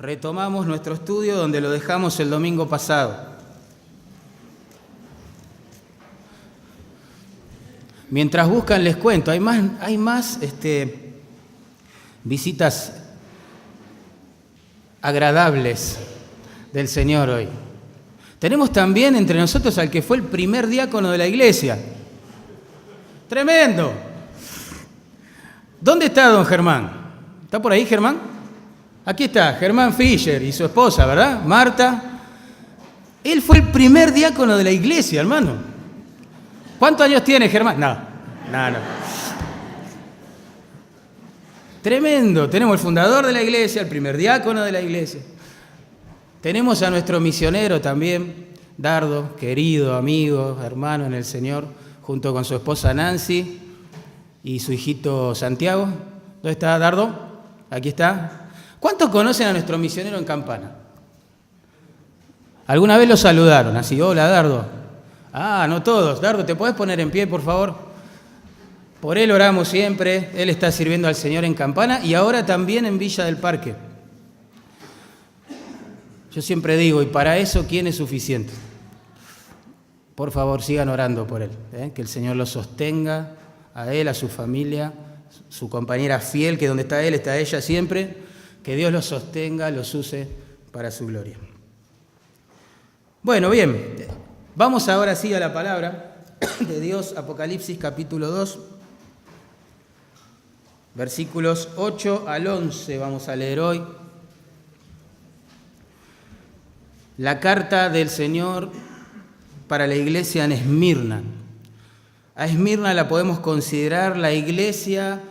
retomamos nuestro estudio donde lo dejamos el domingo pasado. Mientras buscan les cuento, hay más visitas agradables del Señor hoy. Tenemos también entre nosotros al que fue el primer diácono de la iglesia. ¡Tremendo! ¿Dónde está don Germán? ¿Está por ahí, Germán? Aquí está, Germán Fischer y su esposa, ¿verdad? Marta. Él fue el primer diácono de la iglesia, hermano. ¿Cuántos años tiene, Germán? No. Tremendo. Tenemos el fundador de la iglesia, el primer diácono de la iglesia. Tenemos a nuestro misionero también, Dardo, querido amigo, hermano en el Señor, junto con su esposa Nancy y su hijito Santiago. ¿Dónde está Dardo? Aquí está. ¿Cuántos conocen a nuestro misionero en Campana? ¿Alguna vez lo saludaron? Así, hola Dardo. Ah, no todos. Dardo, ¿te podés poner en pie, por favor? Por él oramos siempre. Él está sirviendo al Señor en Campana y ahora también en Villa del Parque. Yo siempre digo, y para eso, ¿quién es suficiente? Por favor, sigan orando por él, que el Señor lo sostenga, a él, a su familia, su compañera fiel, que donde está él, está ella siempre, que Dios los sostenga, los use para su gloria. Bueno, bien, vamos ahora sí a la palabra de Dios, Apocalipsis capítulo 2, versículos 8 al 11 vamos a leer hoy. La carta del Señor para la iglesia en Esmirna. A Esmirna la podemos considerar la iglesia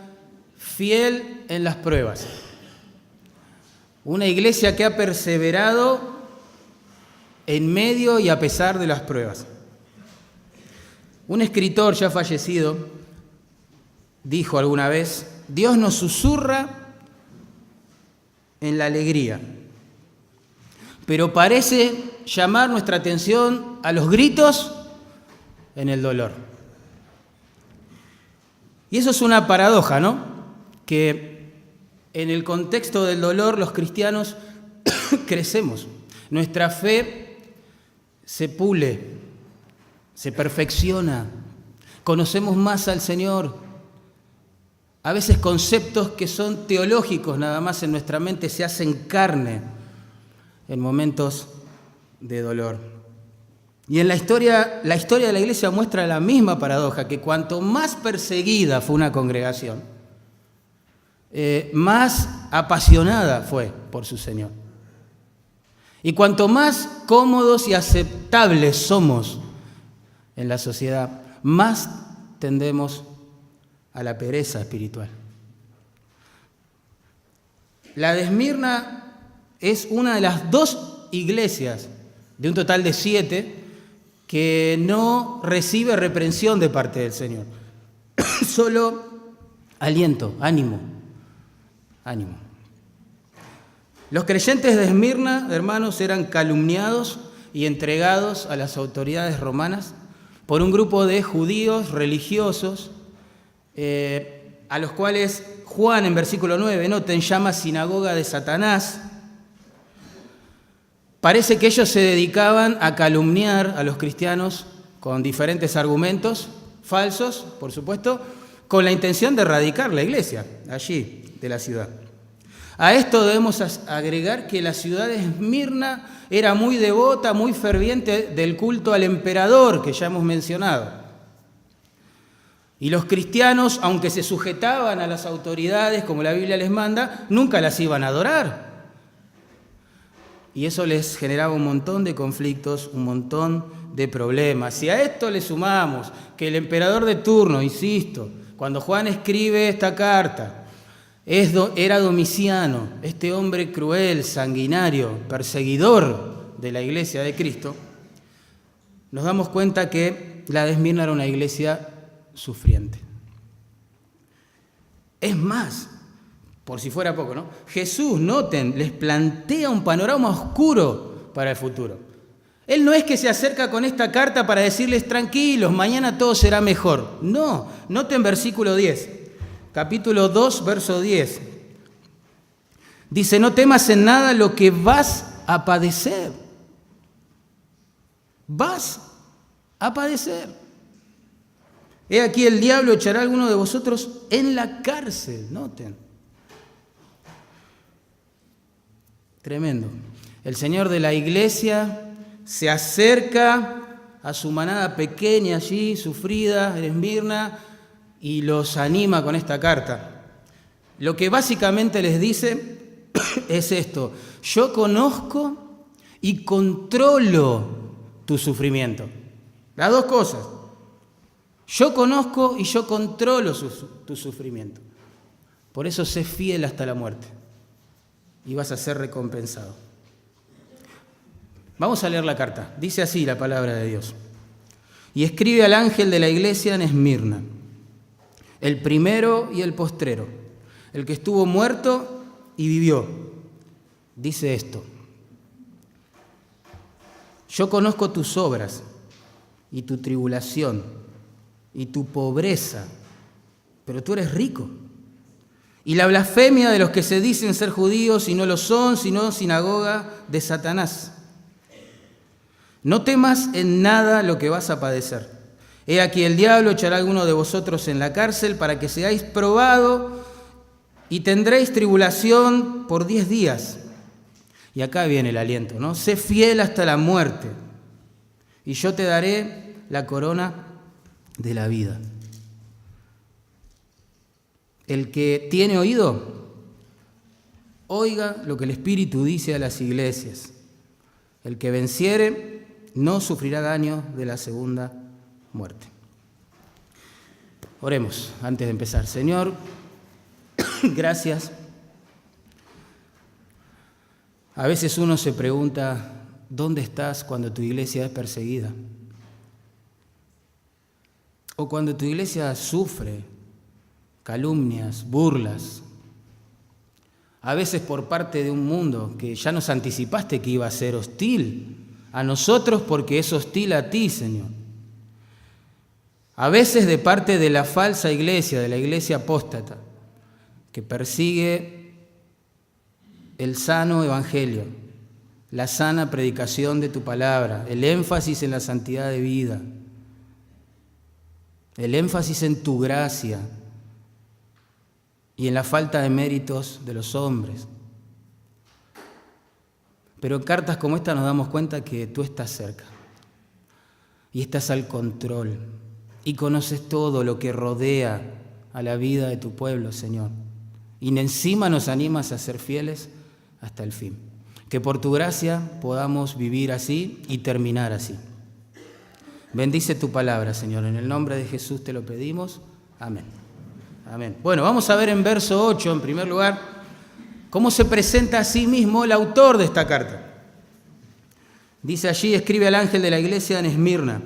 fiel en las pruebas. Una iglesia que ha perseverado en medio y a pesar de las pruebas. Un escritor ya fallecido dijo alguna vez: Dios nos susurra en la alegría, pero parece llamar nuestra atención a los gritos en el dolor. Y eso es una paradoja, ¿no? Que en el contexto del dolor los cristianos crecemos. Nuestra fe se pule, se perfecciona, conocemos más al Señor. A veces conceptos que son teológicos nada más en nuestra mente se hacen carne en momentos de dolor. Y en la historia de la iglesia muestra la misma paradoja, que cuanto más perseguida fue una congregación, más apasionada fue por su Señor. Y cuanto más cómodos y aceptables somos en la sociedad, más tendemos a la pereza espiritual. La de Esmirna es una de las 2 iglesias, de un total de 7, que no recibe reprensión de parte del Señor. Solo aliento, ánimo. Los creyentes de Esmirna, hermanos, eran calumniados y entregados a las autoridades romanas por un grupo de judíos religiosos, a los cuales Juan en versículo 9, noten, llama sinagoga de Satanás. Parece que ellos se dedicaban a calumniar a los cristianos con diferentes argumentos falsos, por supuesto, con la intención de erradicar la iglesia allí de la ciudad. A esto debemos agregar que la ciudad de Esmirna era muy devota, muy ferviente del culto al emperador que ya hemos mencionado. Y los cristianos, aunque se sujetaban a las autoridades como la Biblia les manda, nunca las iban a adorar. Y eso les generaba un montón de conflictos, un montón de problemas. Si a esto le sumamos que el emperador de turno, insisto, cuando Juan escribe esta carta, era Domiciano, este hombre cruel, sanguinario, perseguidor de la iglesia de Cristo, nos damos cuenta que la de Esmirna era una iglesia sufriente. Es más, por si fuera poco, ¿no? Jesús, noten, les plantea un panorama oscuro para el futuro. Él no es que se acerca con esta carta para decirles tranquilos, mañana todo será mejor. No, noten versículo 10, capítulo 2, verso 10. Dice, no temas en nada lo que vas a padecer. Vas a padecer. He aquí el diablo echará a alguno de vosotros en la cárcel. Noten. Tremendo. El Señor de la iglesia se acerca a su manada pequeña allí, sufrida, en Esmirna, y los anima con esta carta. Lo que básicamente les dice es esto: yo conozco y controlo tu sufrimiento. Las dos cosas. Yo conozco y yo controlo tu sufrimiento. Por eso sé fiel hasta la muerte y vas a ser recompensado. Vamos a leer la carta. Dice así la palabra de Dios. Y escribe al ángel de la iglesia en Esmirna, el primero y el postrero, el que estuvo muerto y vivió. Dice esto: yo conozco tus obras y tu tribulación y tu pobreza, pero tú eres rico. Y la blasfemia de los que se dicen ser judíos y no lo son, sino sinagoga de Satanás. No temas en nada lo que vas a padecer. He aquí el diablo echará a alguno de vosotros en la cárcel para que seáis probados y tendréis tribulación por 10 días. Y acá viene el aliento, ¿no? Sé fiel hasta la muerte y yo te daré la corona de la vida. El que tiene oído, oiga lo que el Espíritu dice a las iglesias. El que venciere no sufrirá daño de la segunda muerte. Oremos antes de empezar. Señor, gracias. A veces uno se pregunta, ¿dónde estás cuando tu iglesia es perseguida? O cuando tu iglesia sufre calumnias, burlas, a veces por parte de un mundo que ya nos anticipaste que iba a ser hostil a nosotros porque es hostil a ti, Señor. A veces de parte de la falsa iglesia, de la iglesia apóstata, que persigue el sano evangelio, la sana predicación de tu palabra, el énfasis en la santidad de vida, el énfasis en tu gracia y en la falta de méritos de los hombres. Pero en cartas como esta nos damos cuenta que tú estás cerca y estás al control y conoces todo lo que rodea a la vida de tu pueblo, Señor. Y encima nos animas a ser fieles hasta el fin. Que por tu gracia podamos vivir así y terminar así. Bendice tu palabra, Señor. En el nombre de Jesús te lo pedimos. Amén. Amén. Bueno, vamos a ver en verso 8, en primer lugar, cómo se presenta a sí mismo el autor de esta carta. Dice allí, escribe al ángel de la iglesia en Esmirna.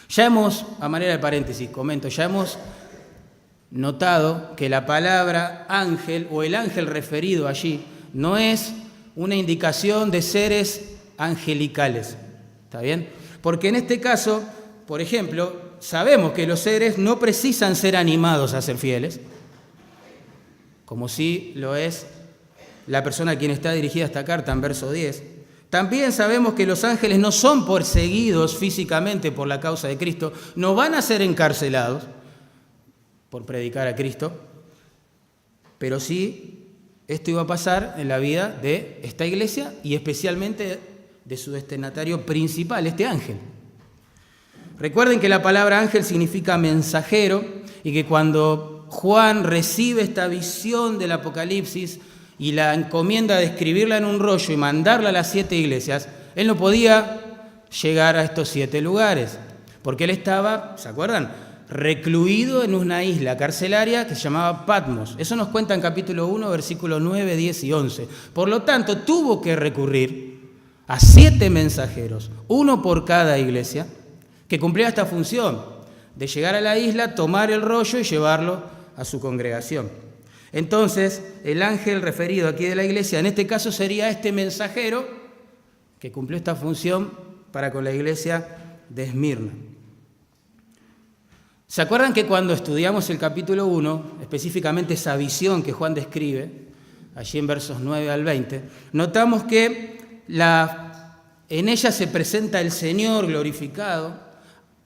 Ya hemos, a manera de paréntesis, comento, ya hemos notado que la palabra ángel o el ángel referido allí no es una indicación de seres angelicales. ¿Está bien? Porque en este caso, por ejemplo, sabemos que los seres no precisan ser animados a ser fieles, como sí lo es la persona a quien está dirigida esta carta en verso 10. También sabemos que los ángeles no son perseguidos físicamente por la causa de Cristo, no van a ser encarcelados por predicar a Cristo, pero sí esto iba a pasar en la vida de esta iglesia y especialmente de su destinatario principal, este ángel. Recuerden que la palabra ángel significa mensajero y que cuando Juan recibe esta visión del Apocalipsis y la encomienda de escribirla en un rollo y mandarla a las 7 iglesias, él no podía llegar a estos 7 lugares, porque él estaba, ¿se acuerdan?, recluido en una isla carcelaria que se llamaba Patmos. Eso nos cuenta en capítulo 1, versículos 9, 10 y 11. Por lo tanto, tuvo que recurrir a 7 mensajeros, uno por cada iglesia, que cumplía esta función de llegar a la isla, tomar el rollo y llevarlo a su congregación. Entonces, el ángel referido aquí de la iglesia, en este caso sería este mensajero que cumplió esta función para con la iglesia de Esmirna. ¿Se acuerdan que cuando estudiamos el capítulo 1, específicamente esa visión que Juan describe, allí en versos 9 al 20, notamos que en ella se presenta el Señor glorificado,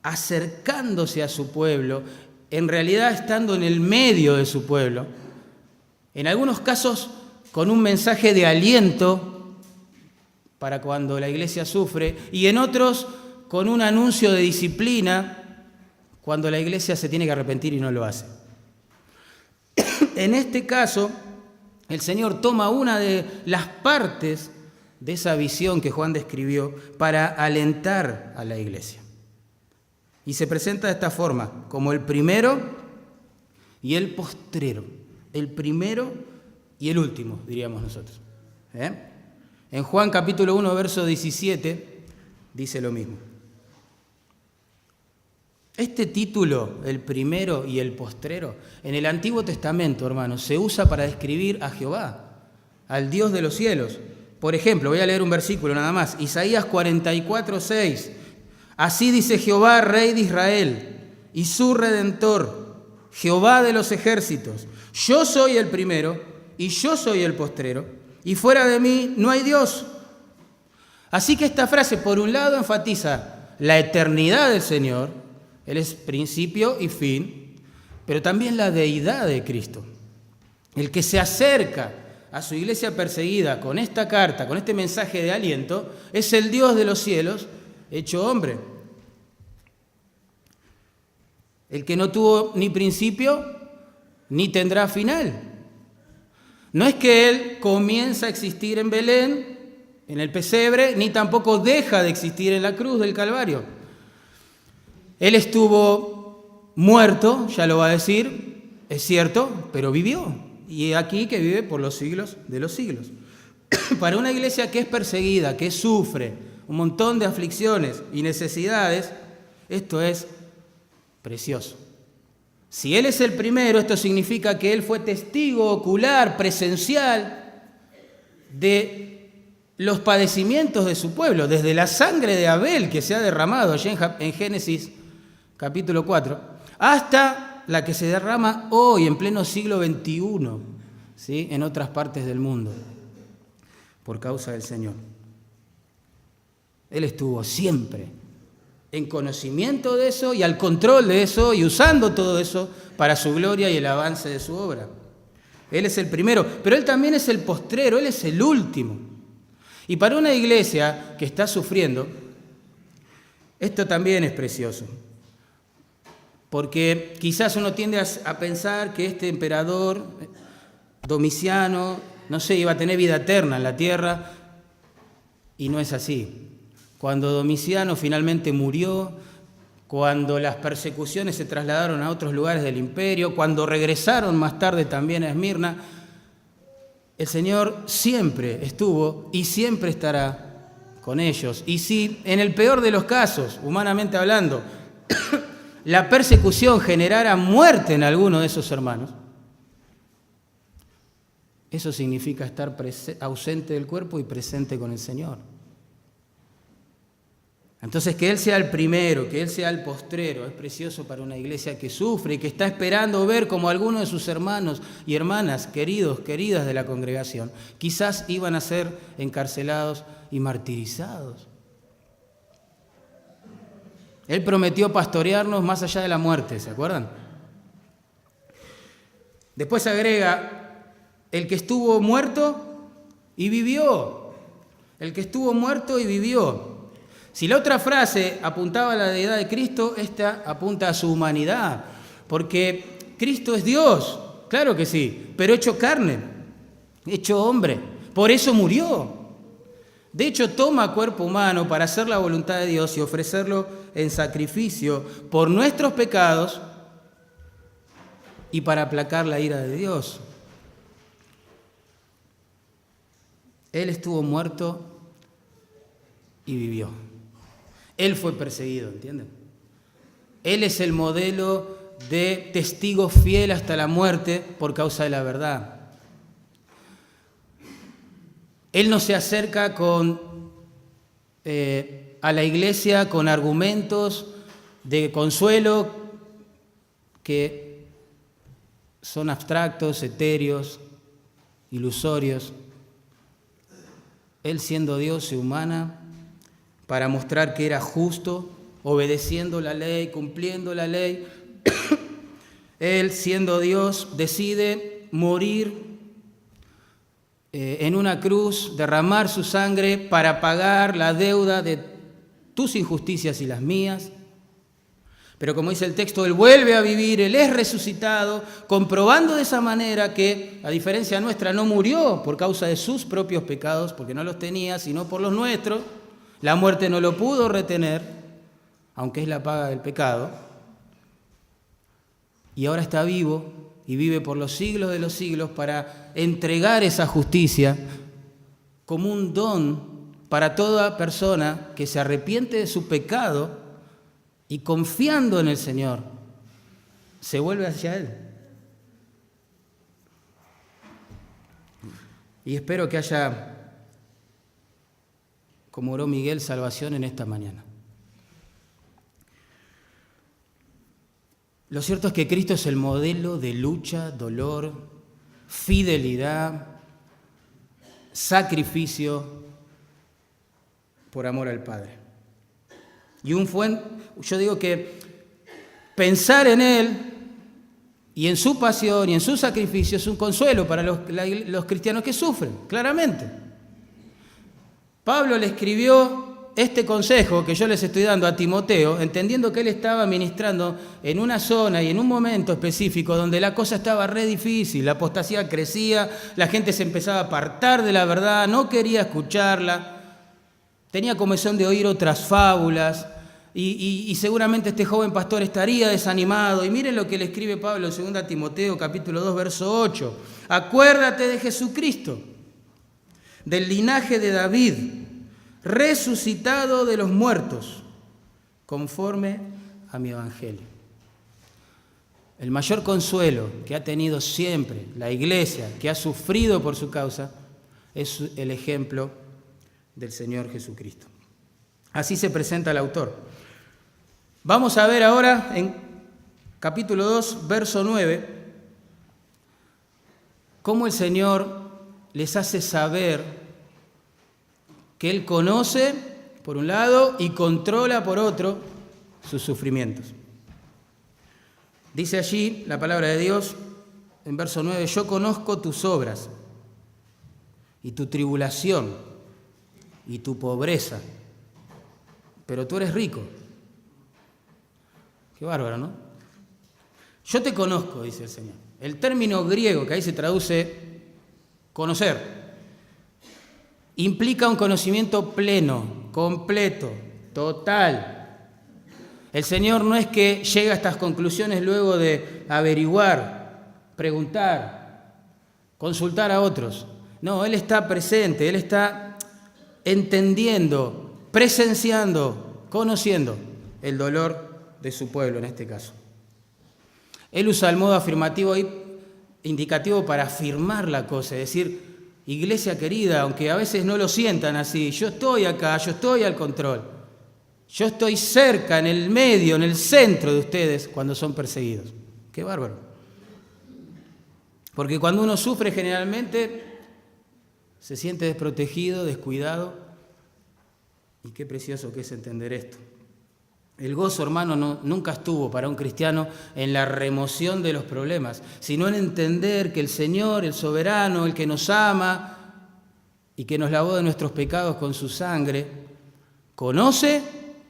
acercándose a su pueblo, en realidad estando en el medio de su pueblo, en algunos casos con un mensaje de aliento para cuando la iglesia sufre, y en otros con un anuncio de disciplina cuando la iglesia se tiene que arrepentir y no lo hace. En este caso, el Señor toma una de las partes de esa visión que Juan describió para alentar a la iglesia. Y se presenta de esta forma, como el primero y el postrero. El primero y el último, diríamos nosotros. En Juan capítulo 1, verso 17, dice lo mismo. Este título, el primero y el postrero, en el Antiguo Testamento, hermanos, se usa para describir a Jehová, al Dios de los cielos. Por ejemplo, voy a leer un versículo nada más, Isaías 44, 6. Así dice Jehová, Rey de Israel, y su Redentor, Jehová de los ejércitos. Yo soy el primero y yo soy el postrero, y fuera de mí no hay Dios. Así que esta frase, por un lado, enfatiza la eternidad del Señor, Él es principio y fin, pero también la deidad de Cristo. El que se acerca a su iglesia perseguida con esta carta, con este mensaje de aliento, es el Dios de los cielos hecho hombre. El que no tuvo ni principio ni tendrá final. No es que Él comienza a existir en Belén, en el pesebre, ni tampoco deja de existir en la cruz del Calvario. Él estuvo muerto, ya lo va a decir, es cierto, pero vivió. Y aquí que vive por los siglos de los siglos. Para una iglesia que es perseguida, que sufre un montón de aflicciones y necesidades, esto es precioso. Si Él es el primero, esto significa que Él fue testigo ocular, presencial, de los padecimientos de su pueblo, desde la sangre de Abel que se ha derramado allí en Génesis capítulo 4, hasta la que se derrama hoy en pleno siglo XXI, ¿sí?, en otras partes del mundo, por causa del Señor. Él estuvo siempre en conocimiento de eso y al control de eso y usando todo eso para su gloria y el avance de su obra. Él es el primero, pero Él también es el postrero, Él es el último. Y para una iglesia que está sufriendo, esto también es precioso. Porque quizás uno tiende a pensar que este emperador Domiciano, no sé, iba a tener vida eterna en la tierra, y no es así. Cuando Domiciano finalmente murió, cuando las persecuciones se trasladaron a otros lugares del imperio, cuando regresaron más tarde también a Esmirna, el Señor siempre estuvo y siempre estará con ellos. Y si en el peor de los casos, humanamente hablando, la persecución generara muerte en alguno de esos hermanos, eso significa estar ausente del cuerpo y presente con el Señor. Entonces, que Él sea el primero, que Él sea el postrero, es precioso para una iglesia que sufre y que está esperando ver cómo algunos de sus hermanos y hermanas, queridos, queridas de la congregación, quizás iban a ser encarcelados y martirizados. Él prometió pastorearnos más allá de la muerte, ¿se acuerdan? Después agrega, el que estuvo muerto y vivió. El que estuvo muerto y vivió. Si la otra frase apuntaba a la deidad de Cristo, esta apunta a su humanidad, porque Cristo es Dios, claro que sí, pero hecho carne, hecho hombre, por eso murió. De hecho, toma cuerpo humano para hacer la voluntad de Dios y ofrecerlo en sacrificio por nuestros pecados y para aplacar la ira de Dios. Él estuvo muerto y vivió. Él fue perseguido, ¿entienden? Él es el modelo de testigo fiel hasta la muerte por causa de la verdad. Él no se acerca a la iglesia con argumentos de consuelo que son abstractos, etéreos ilusorios. Él, siendo Dios, se humana para mostrar que era justo, obedeciendo la ley, cumpliendo la ley. Él, siendo Dios, decide morir en una cruz, derramar su sangre para pagar la deuda de tus injusticias y las mías. Pero como dice el texto, Él vuelve a vivir, Él es resucitado, comprobando de esa manera que, a diferencia nuestra, no murió por causa de sus propios pecados, porque no los tenía, sino por los nuestros. La muerte no lo pudo retener, aunque es la paga del pecado. Y ahora está vivo y vive por los siglos de los siglos para entregar esa justicia como un don para toda persona que se arrepiente de su pecado y confiando en el Señor, se vuelve hacia Él. Y espero que haya, como oró Miguel, salvación en esta mañana. Lo cierto es que Cristo es el modelo de lucha, dolor, fidelidad, sacrificio por amor al Padre. Y yo digo que pensar en Él y en su pasión y en su sacrificio es un consuelo para los cristianos que sufren, claramente. Pablo le escribió este consejo que yo les estoy dando a Timoteo, entendiendo que él estaba ministrando en una zona y en un momento específico donde la cosa estaba re difícil, la apostasía crecía, la gente se empezaba a apartar de la verdad, no quería escucharla, tenía comezón de oír otras fábulas. Y seguramente este joven pastor estaría desanimado. Y miren lo que le escribe Pablo en 2 Timoteo, capítulo 2, verso 8. Acuérdate de Jesucristo, del linaje de David, resucitado de los muertos, conforme a mi evangelio. El mayor consuelo que ha tenido siempre la iglesia, que ha sufrido por su causa, es el ejemplo del Señor Jesucristo. Así se presenta el autor. Vamos a ver ahora en capítulo 2, verso 9, cómo el Señor les hace saber que Él conoce, por un lado, y controla, por otro, sus sufrimientos. Dice allí la palabra de Dios, en verso 9, yo conozco tus obras, y tu tribulación, y tu pobreza, pero tú eres rico. Qué bárbaro, ¿no? Yo te conozco, dice el Señor. El término griego que ahí se traduce conocer implica un conocimiento pleno, completo, total. El Señor no es que llega a estas conclusiones luego de averiguar, preguntar, consultar a otros. No, Él está presente, Él está entendiendo, presenciando, conociendo el dolor de su pueblo en este caso. Él usa el modo afirmativo y indicativo para afirmar la cosa, es decir, iglesia querida, aunque a veces no lo sientan así, yo estoy acá, yo estoy al control, yo estoy cerca, en el medio, en el centro de ustedes cuando son perseguidos. Qué bárbaro. Porque cuando uno sufre generalmente se siente desprotegido, descuidado, y qué precioso que es entender esto. El gozo, hermano, nunca estuvo para un cristiano en la remoción de los problemas, sino en entender que el Señor, el soberano, el que nos ama y que nos lavó de nuestros pecados con su sangre, conoce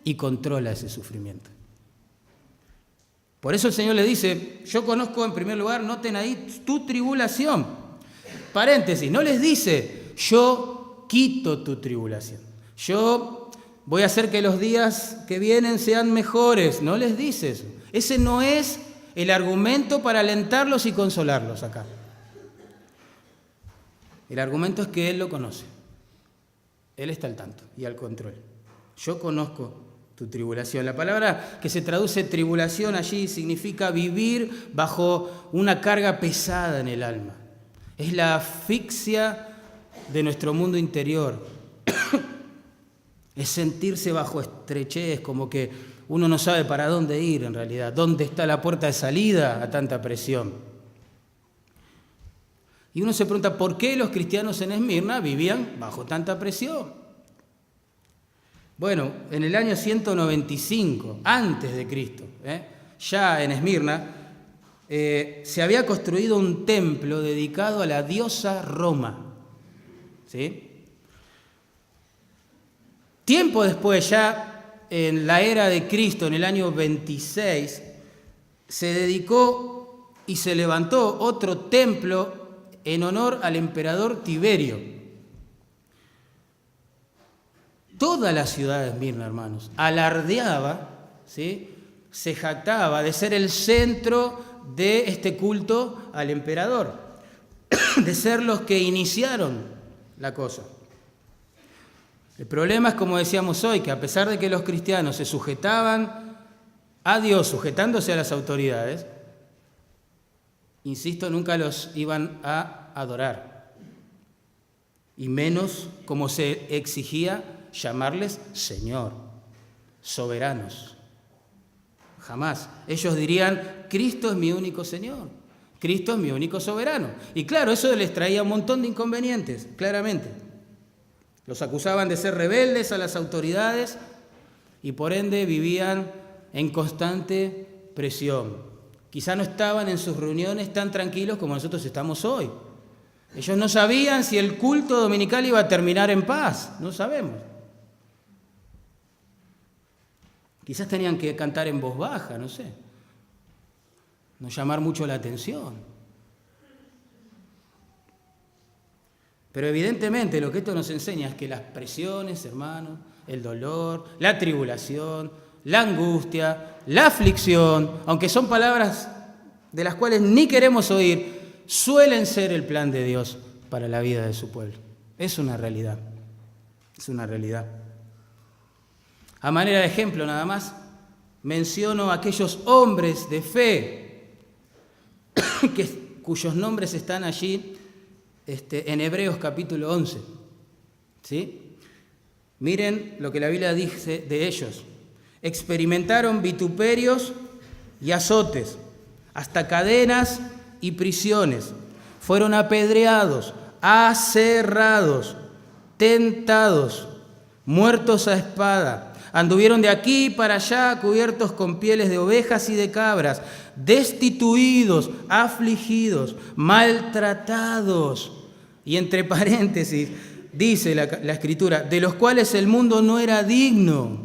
y controla ese sufrimiento. Por eso el Señor le dice, yo conozco en primer lugar, noten ahí, tu tribulación. Paréntesis, no les dice, yo quito tu tribulación. Yo voy a hacer que los días que vienen sean mejores. No les dice eso. Ese no es el argumento para alentarlos y consolarlos acá. El argumento es que Él lo conoce. Él está al tanto y al control. Yo conozco tu tribulación. La palabra que se traduce tribulación allí significa vivir bajo una carga pesada en el alma. Es la asfixia de nuestro mundo interior. Es sentirse bajo estrechez, como que uno no sabe para dónde ir en realidad, dónde está la puerta de salida a tanta presión. Y uno se pregunta, ¿por qué los cristianos en Esmirna vivían bajo tanta presión? Bueno, en el año 195, antes de Cristo, ya en Esmirna, se había construido un templo dedicado a la diosa Roma. ¿Sí? Tiempo después, ya en la era de Cristo, en el año 26, se dedicó y se levantó otro templo en honor al emperador Tiberio. Toda la ciudad de Esmirna, hermanos, alardeaba, ¿sí?, se jactaba de ser el centro de este culto al emperador, de ser los que iniciaron la cosa. El problema es, como decíamos hoy, que a pesar de que los cristianos se sujetaban a Dios, sujetándose a las autoridades, insisto, nunca los iban a adorar. Y menos, como se exigía, llamarles Señor, soberanos. Jamás. Ellos dirían, Cristo es mi único Señor, Cristo es mi único soberano. Y claro, eso les traía un montón de inconvenientes, claramente. Los acusaban de ser rebeldes a las autoridades y por ende vivían en constante presión. Quizá no estaban en sus reuniones tan tranquilos como nosotros estamos hoy. Ellos no sabían si el culto dominical iba a terminar en paz, no sabemos. Quizás tenían que cantar en voz baja, no sé, no llamar mucho la atención. Pero evidentemente lo que esto nos enseña es que las presiones, hermanos, el dolor, la tribulación, la angustia, la aflicción, aunque son palabras de las cuales ni queremos oír, suelen ser el plan de Dios para la vida de su pueblo. Es una realidad, es una realidad. A manera de ejemplo nada más, menciono a aquellos hombres de fe cuyos nombres están allí en Hebreos capítulo 11. ¿Sí? Miren lo que la Biblia dice de ellos. Experimentaron vituperios y azotes, hasta cadenas y prisiones. Fueron apedreados, aserrados, tentados, muertos a espada. Anduvieron de aquí para allá cubiertos con pieles de ovejas y de cabras, destituidos, afligidos, maltratados. Y entre paréntesis dice la Escritura, de los cuales el mundo no era digno.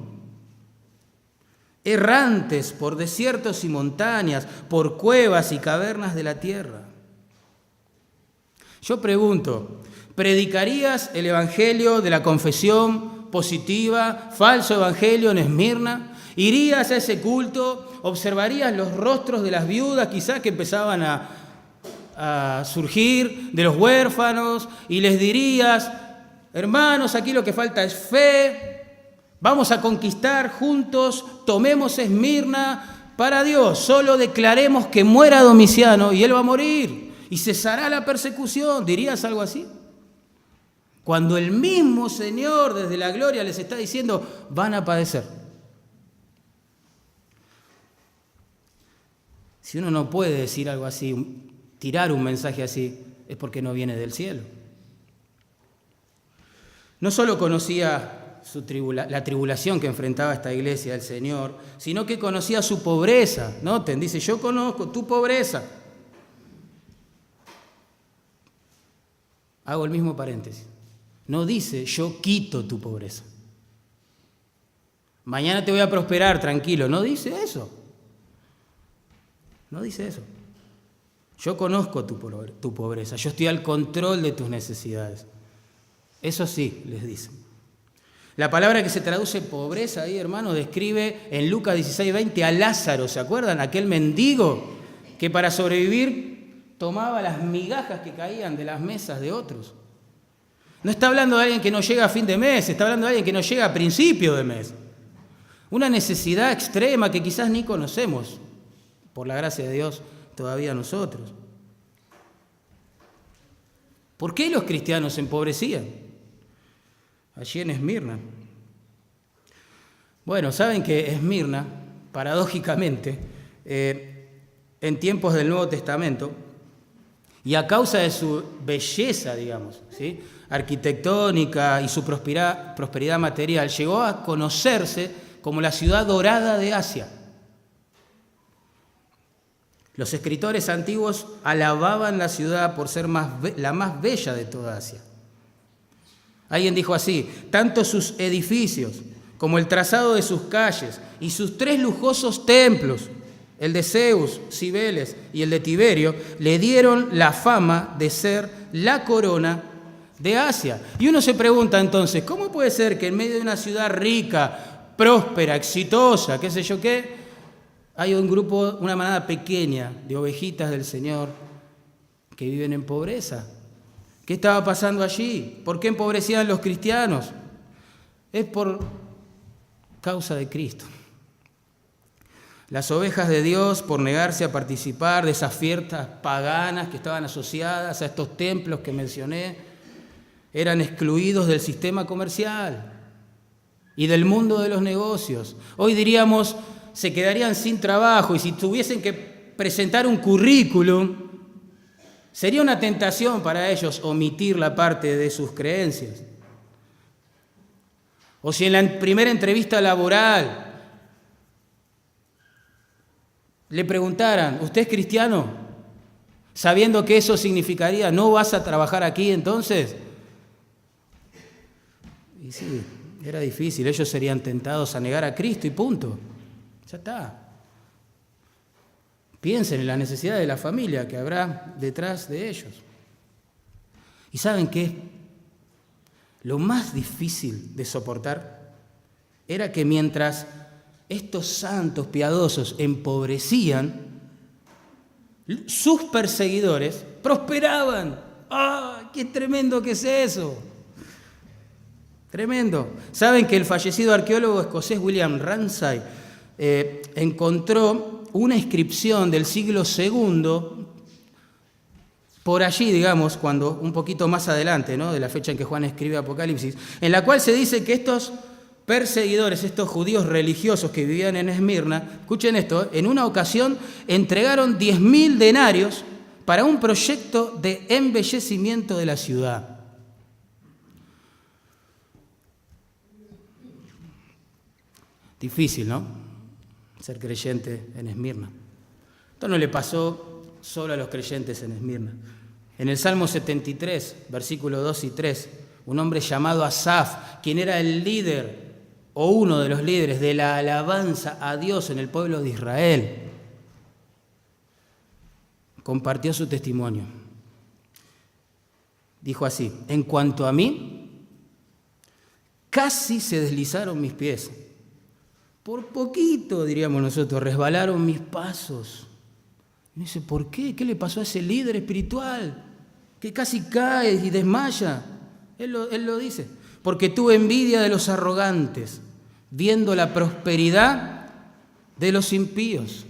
Errantes por desiertos y montañas, por cuevas y cavernas de la tierra. Yo pregunto, ¿predicarías el evangelio de la confesión positiva, falso evangelio en Esmirna? ¿Irías a ese culto? ¿Observarías los rostros de las viudas quizás que empezaban a surgir, de los huérfanos, y les dirías, hermanos, aquí lo que falta es fe, vamos a conquistar juntos, tomemos Esmirna para Dios, solo declaremos que muera Domiciano y él va a morir y cesará la persecución? ¿Dirías algo así? Cuando el mismo Señor desde la gloria les está diciendo, van a padecer. Si uno no puede decir algo así, tirar un mensaje así, es porque no viene del cielo. No solo conocía la tribulación que enfrentaba esta iglesia del Señor, sino que conocía su pobreza. Noten, dice, yo conozco tu pobreza. Hago el mismo paréntesis. No dice, yo quito tu pobreza. Mañana te voy a prosperar, tranquilo. No dice eso. No dice eso. Yo conozco tu pobreza. Yo estoy al control de tus necesidades. Eso sí, les dice. La palabra que se traduce pobreza ahí, hermano, describe en Lucas 16:20 a Lázaro. ¿Se acuerdan? Aquel mendigo que para sobrevivir tomaba las migajas que caían de las mesas de otros. No está hablando de alguien que no llega a fin de mes, está hablando de alguien que no llega a principio de mes. Una necesidad extrema que quizás ni conocemos, por la gracia de Dios, todavía nosotros. ¿Por qué los cristianos se empobrecían? Allí en Esmirna. Bueno, saben que Esmirna, paradójicamente, en tiempos del Nuevo Testamento, Y a causa de su belleza, digamos, ¿sí?, arquitectónica y su prosperidad material, llegó a conocerse como la ciudad dorada de Asia. Los escritores antiguos alababan la ciudad por ser la más bella de toda Asia. Alguien dijo así: tanto sus edificios como el trazado de sus calles y sus 3 lujosos templos, el de Zeus, Cibeles y el de Tiberio, le dieron la fama de ser la corona de Asia. Y uno se pregunta entonces, ¿cómo puede ser que en medio de una ciudad rica, próspera, exitosa, qué sé yo qué, hay un grupo, una manada pequeña de ovejitas del Señor que viven en pobreza? ¿Qué estaba pasando allí? ¿Por qué empobrecían los cristianos? Es por causa de Cristo. Las ovejas de Dios, por negarse a participar de esas fiestas paganas que estaban asociadas a estos templos que mencioné, eran excluidos del sistema comercial y del mundo de los negocios. Hoy diríamos, se quedarían sin trabajo, y si tuviesen que presentar un currículum, sería una tentación para ellos omitir la parte de sus creencias. O si en la primera entrevista laboral le preguntaran, ¿usted es cristiano? Sabiendo que eso significaría, ¿no vas a trabajar aquí entonces? Y sí, era difícil, ellos serían tentados a negar a Cristo y punto. Ya está. Piensen en la necesidad de la familia que habrá detrás de ellos. ¿Y saben qué? Lo más difícil de soportar era que mientras estos santos piadosos empobrecían, sus perseguidores prosperaban. ¡Ah, qué tremendo que es eso! Tremendo. ¿Saben que el fallecido arqueólogo escocés William Ramsay encontró una inscripción del siglo II, por allí, digamos, cuando un poquito más adelante, ¿no?, de la fecha en que Juan escribe Apocalipsis, en la cual se dice que estos perseguidores, estos judíos religiosos que vivían en Esmirna, escuchen esto, en una ocasión entregaron 10.000 denarios para un proyecto de embellecimiento de la ciudad. Difícil, ¿no?, ser creyente en Esmirna. Esto no le pasó solo a los creyentes en Esmirna. En el Salmo 73, versículos 2 y 3, un hombre llamado Asaf, quien era el líder o uno de los líderes de la alabanza a Dios en el pueblo de Israel, compartió su testimonio. Dijo así: en cuanto a mí, casi se deslizaron mis pies. Por poquito, diríamos nosotros, resbalaron mis pasos. Y dice, ¿por qué? ¿Qué le pasó a ese líder espiritual que casi cae y desmaya? Él lo dice. Porque tuve envidia de los arrogantes, viendo la prosperidad de los impíos.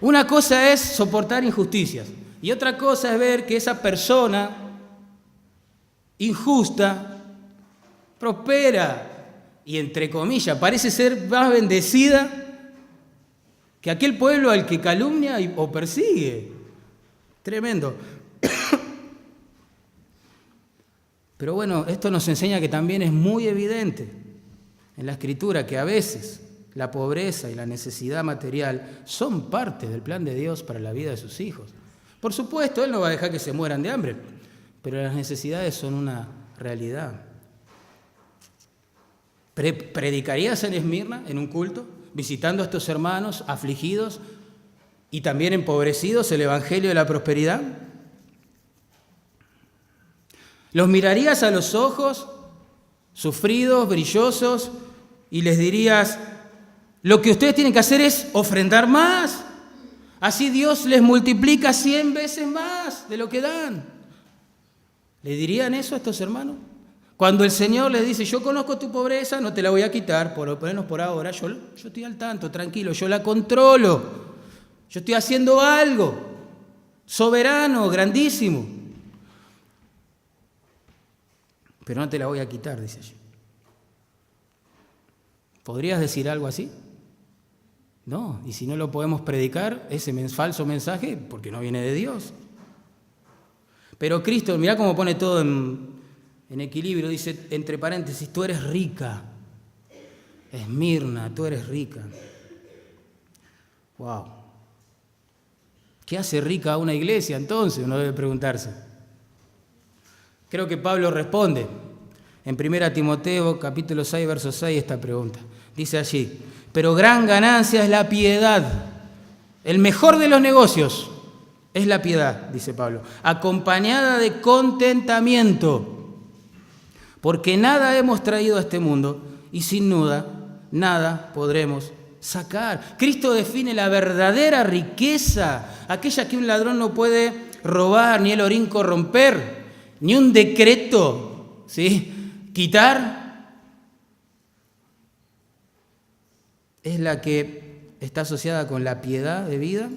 Una cosa es soportar injusticias y otra cosa es ver que esa persona injusta prospera y, entre comillas, parece ser más bendecida que aquel pueblo al que calumnia o persigue. Tremendo. Pero bueno, esto nos enseña que también es muy evidente en la Escritura que a veces la pobreza y la necesidad material son parte del plan de Dios para la vida de sus hijos. Por supuesto, Él no va a dejar que se mueran de hambre, pero las necesidades son una realidad. ¿Predicarías en Esmirna, en un culto, visitando a estos hermanos afligidos y también empobrecidos el evangelio de la prosperidad? ¿Los mirarías a los ojos, sufridos, brillosos, y les dirías, lo que ustedes tienen que hacer es ofrendar más? Así Dios les multiplica 100 veces más de lo que dan. ¿Le dirían eso a estos hermanos? Cuando el Señor les dice, yo conozco tu pobreza, no te la voy a quitar, por lo menos por ahora, yo estoy al tanto, tranquilo, yo la controlo, yo estoy haciendo algo soberano, grandísimo, pero no te la voy a quitar, dice allí. ¿Podrías decir algo así? No, y si no lo podemos predicar, ese falso mensaje, porque no viene de Dios. Pero Cristo, mirá cómo pone todo en equilibrio, dice, entre paréntesis, tú eres rica. Esmirna, tú eres rica. Wow. ¿Qué hace rica a una iglesia entonces? Uno debe preguntarse. Creo que Pablo responde en 1 Timoteo capítulo 6, verso 6 esta pregunta. Dice allí, pero gran ganancia es la piedad. El mejor de los negocios es la piedad, dice Pablo, acompañada de contentamiento, porque nada hemos traído a este mundo y sin duda nada podremos sacar. Cristo define la verdadera riqueza, aquella que un ladrón no puede robar, ni el orín corromper, ni un decreto, ¿sí?, quitar. Es la que está asociada con la piedad de vida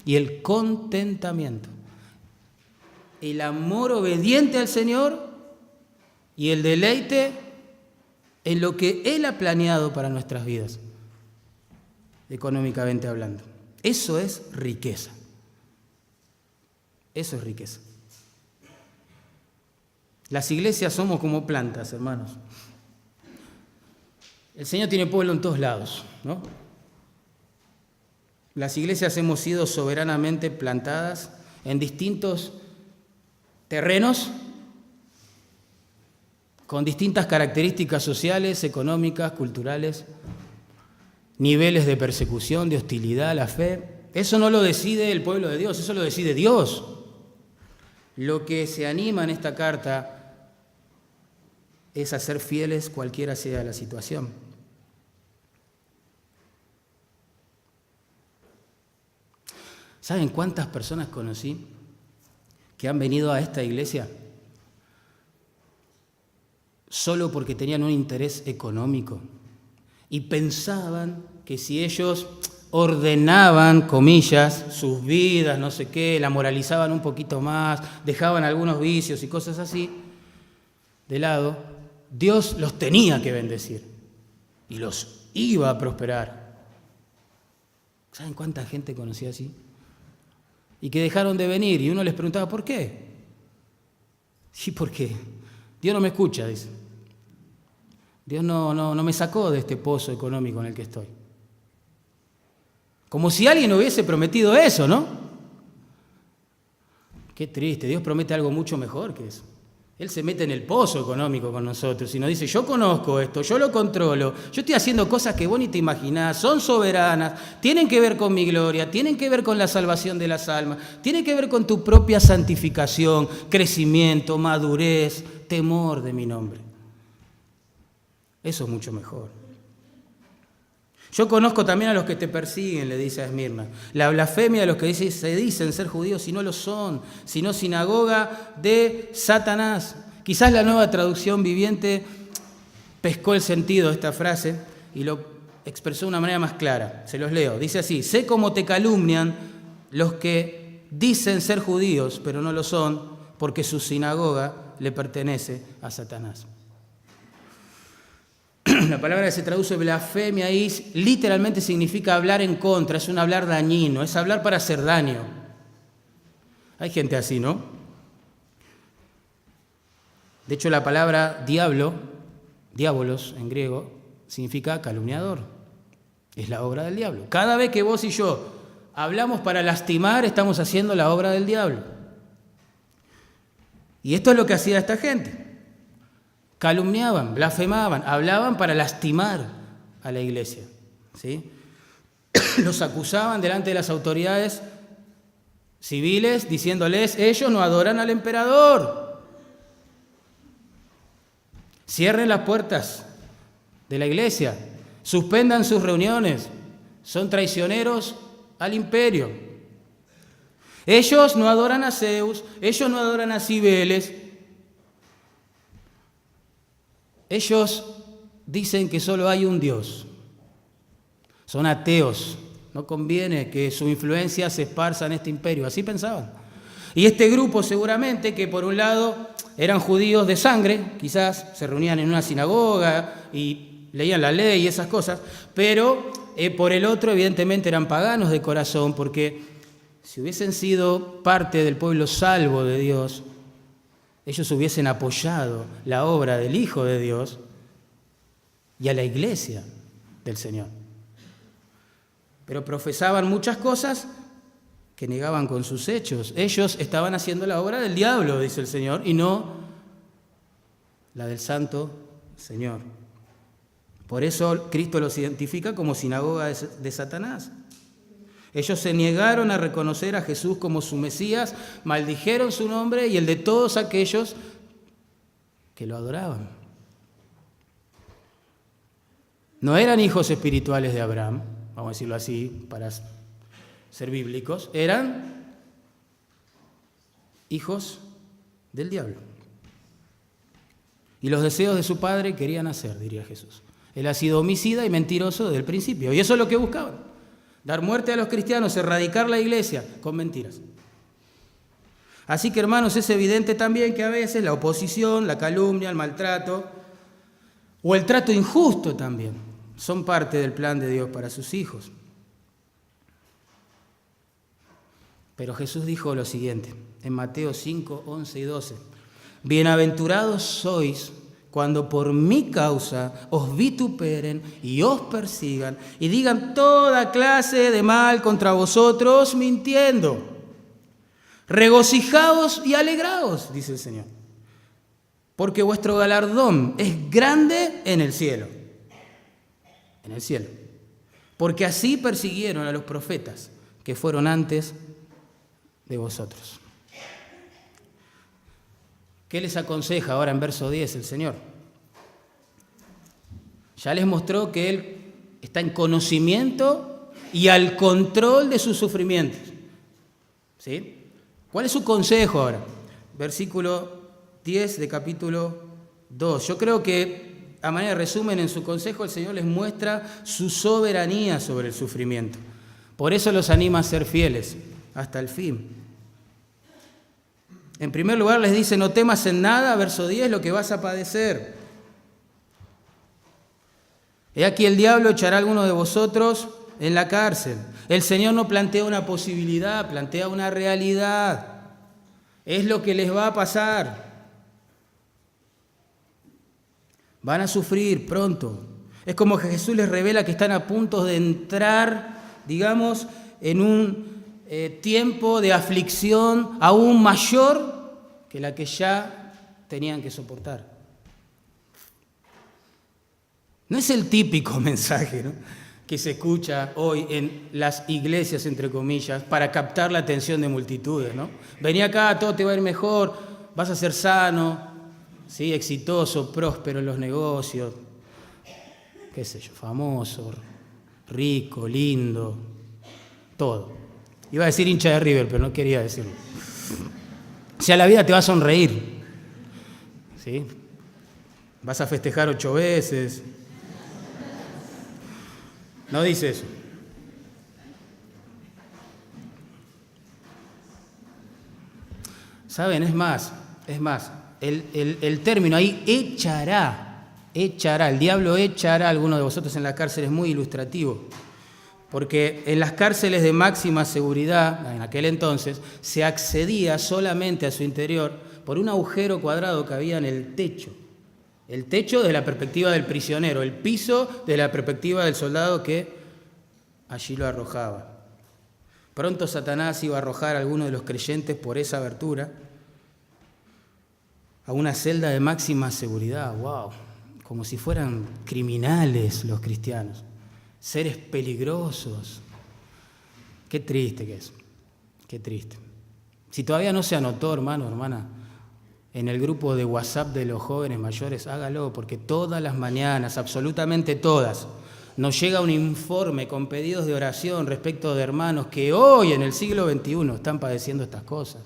y el contentamiento. El amor obediente al Señor y el deleite en lo que Él ha planeado para nuestras vidas, económicamente hablando. Eso es riqueza. Eso es riqueza. Las iglesias somos como plantas, hermanos. El Señor tiene pueblo en todos lados, ¿no? Las iglesias hemos sido soberanamente plantadas en distintos terrenos, con distintas características sociales, económicas, culturales, niveles de persecución, de hostilidad a la fe. Eso no lo decide el pueblo de Dios, eso lo decide Dios. Lo que se anima en esta carta es a ser fieles cualquiera sea la situación. ¿Saben cuántas personas conocí que han venido a esta iglesia solo porque tenían un interés económico y pensaban que si ellos ordenaban, comillas, sus vidas, no sé qué, la moralizaban un poquito más, dejaban algunos vicios y cosas así de lado, Dios los tenía que bendecir y los iba a prosperar? ¿Saben cuánta gente conocí así? Y que dejaron de venir y uno les preguntaba, ¿por qué? Sí, ¿por qué? Dios no me escucha, dice. Dios no me sacó de este pozo económico en el que estoy. Como si alguien hubiese prometido eso, ¿no? Qué triste, Dios promete algo mucho mejor que eso. Él se mete en el pozo económico con nosotros y nos dice, yo conozco esto, yo lo controlo, yo estoy haciendo cosas que vos ni te imaginás, son soberanas, tienen que ver con mi gloria, tienen que ver con la salvación de las almas, tienen que ver con tu propia santificación, crecimiento, madurez, temor de mi nombre. Eso es mucho mejor. Yo conozco también a los que te persiguen, le dice a Esmirna. La blasfemia de los que se dicen ser judíos y no lo son, sino sinagoga de Satanás. Quizás la Nueva Traducción Viviente pescó el sentido de esta frase y lo expresó de una manera más clara. Se los leo. Dice así, sé cómo te calumnian los que dicen ser judíos, pero no lo son, porque su sinagoga le pertenece a Satanás. La palabra que se traduce blasfemia ahí literalmente significa hablar en contra, es un hablar dañino, es hablar para hacer daño. Hay gente así, ¿no? De hecho, la palabra diablo, diabolos en griego, significa calumniador. Es la obra del diablo. Cada vez que vos y yo hablamos para lastimar, estamos haciendo la obra del diablo. Y esto es lo que hacía esta gente. Calumniaban, blasfemaban, hablaban para lastimar a la iglesia, ¿sí? Los acusaban delante de las autoridades civiles diciéndoles, ellos no adoran al emperador. Cierren las puertas de la iglesia, suspendan sus reuniones, son traicioneros al imperio. Ellos no adoran a Zeus, ellos no adoran a Cibeles. Ellos dicen que solo hay un Dios. Son ateos. No conviene que su influencia se esparza en este imperio. Así pensaban. Y este grupo seguramente que por un lado eran judíos de sangre, quizás se reunían en una sinagoga y leían la ley y esas cosas, pero por el otro, evidentemente, eran paganos de corazón, porque si hubiesen sido parte del pueblo salvo de Dios, ellos hubiesen apoyado la obra del Hijo de Dios y a la iglesia del Señor. Pero profesaban muchas cosas que negaban con sus hechos. Ellos estaban haciendo la obra del diablo, dice el Señor, y no la del Santo Señor. Por eso Cristo los identifica como sinagoga de Satanás. Ellos se negaron a reconocer a Jesús como su Mesías, maldijeron su nombre y el de todos aquellos que lo adoraban. No eran hijos espirituales de Abraham, vamos a decirlo así para ser bíblicos, eran hijos del diablo. Y los deseos de su padre querían hacer, diría Jesús. Él ha sido homicida y mentiroso desde el principio, y eso es lo que buscaban. Dar muerte a los cristianos, erradicar la iglesia con mentiras. Así que, hermanos, es evidente también que a veces la oposición, la calumnia, el maltrato o el trato injusto también son parte del plan de Dios para sus hijos. Pero Jesús dijo lo siguiente en Mateo 5, 11 y 12. Bienaventurados sois cuando por mi causa os vituperen y os persigan y digan toda clase de mal contra vosotros mintiendo. Regocijaos y alegraos, dice el Señor, porque vuestro galardón es grande en el cielo. En el cielo. Porque así persiguieron a los profetas que fueron antes de vosotros. ¿Qué les aconseja ahora en verso 10 el Señor? Ya les mostró que Él está en conocimiento y al control de sus sufrimientos. ¿Sí? ¿Cuál es su consejo ahora? Versículo 10 de capítulo 2. Yo creo que, a manera de resumen, en su consejo el Señor les muestra su soberanía sobre el sufrimiento. Por eso los anima a ser fieles hasta el fin. En primer lugar les dice, no temas en nada, verso 10, lo que vas a padecer. He aquí el diablo echará a alguno de vosotros en la cárcel. El Señor no plantea una posibilidad, plantea una realidad. Es lo que les va a pasar. Van a sufrir pronto. Es como que Jesús les revela que están a punto de entrar, digamos, en un tiempo de aflicción aún mayor que la que ya tenían que soportar. No es el típico mensaje, ¿no?, que se escucha hoy en las iglesias, entre comillas, para captar la atención de multitudes, ¿no? Vení acá, todo te va a ir mejor, vas a ser sano, ¿sí?, exitoso, próspero en los negocios, qué sé yo, famoso, rico, lindo, todo. Iba a decir hincha de River, pero no quería decirlo. O sea, la vida te va a sonreír, ¿sí? Vas a festejar 8 veces. No dice eso. ¿Saben? Es más, el término ahí, echará, el diablo echará a alguno de vosotros en la cárcel, es muy ilustrativo. Porque en las cárceles de máxima seguridad, en aquel entonces, se accedía solamente a su interior por un agujero cuadrado que había en el techo. El techo de la perspectiva del prisionero, el piso de la perspectiva del soldado que allí lo arrojaba. Pronto Satanás iba a arrojar a algunos de los creyentes por esa abertura a una celda de máxima seguridad. ¡Wow! Como si fueran criminales los cristianos. Seres peligrosos. Qué triste que es. Qué triste. Si todavía no se anotó, hermano, hermana, en el grupo de WhatsApp de los jóvenes mayores, hágalo, porque todas las mañanas, absolutamente todas, nos llega un informe con pedidos de oración respecto de hermanos que hoy, en el siglo XXI, están padeciendo estas cosas.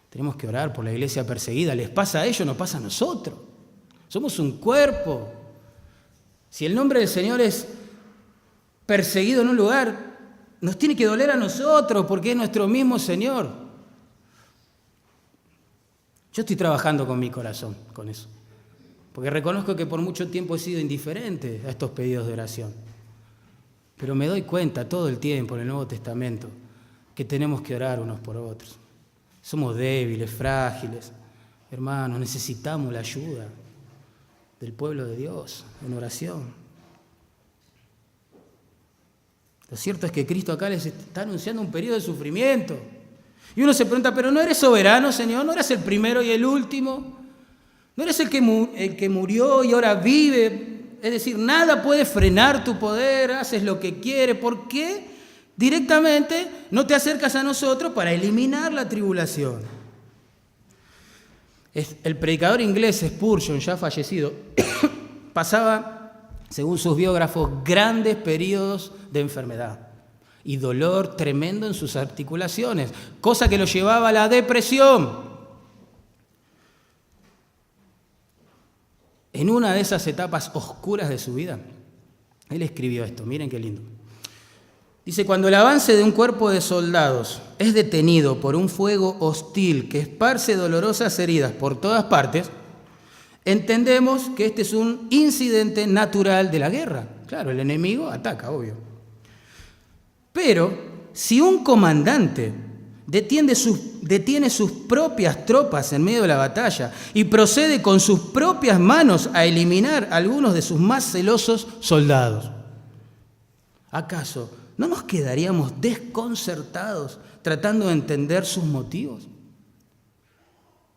Tenemos que orar por la iglesia perseguida. Les pasa a ellos, nos pasa a nosotros. Somos un cuerpo. Si el nombre del Señor es perseguido en un lugar, nos tiene que doler a nosotros porque es nuestro mismo Señor. Yo estoy trabajando con mi corazón, con eso. porque reconozco que por mucho tiempo he sido indiferente a estos pedidos de oración. Pero me doy cuenta todo el tiempo en el Nuevo Testamento que tenemos que orar unos por otros. Somos débiles, frágiles. Hermanos, necesitamos la ayuda del pueblo de Dios en oración. Lo cierto es que Cristo acá les está anunciando un periodo de sufrimiento. Y uno se pregunta, ¿pero no eres soberano, Señor? ¿No eres el primero y el último? ¿No eres el que murió y ahora vive? Es decir, nada puede frenar tu poder, haces lo que quieres. ¿Por qué directamente no te acercas a nosotros para eliminar la tribulación? El predicador inglés Spurgeon, ya fallecido, pasaba, según sus biógrafos, grandes periodos de enfermedad y dolor tremendo en sus articulaciones, cosa que lo llevaba a la depresión. En una de esas etapas oscuras de su vida, él escribió esto, miren qué lindo. Dice, cuando el avance de un cuerpo de soldados es detenido por un fuego hostil que esparce dolorosas heridas por todas partes, entendemos que este es un incidente natural de la guerra. Claro, el enemigo ataca, obvio. Pero si un comandante detiene sus propias tropas en medio de la batalla y procede con sus propias manos a eliminar a algunos de sus más celosos soldados, ¿acaso no nos quedaríamos desconcertados tratando de entender sus motivos?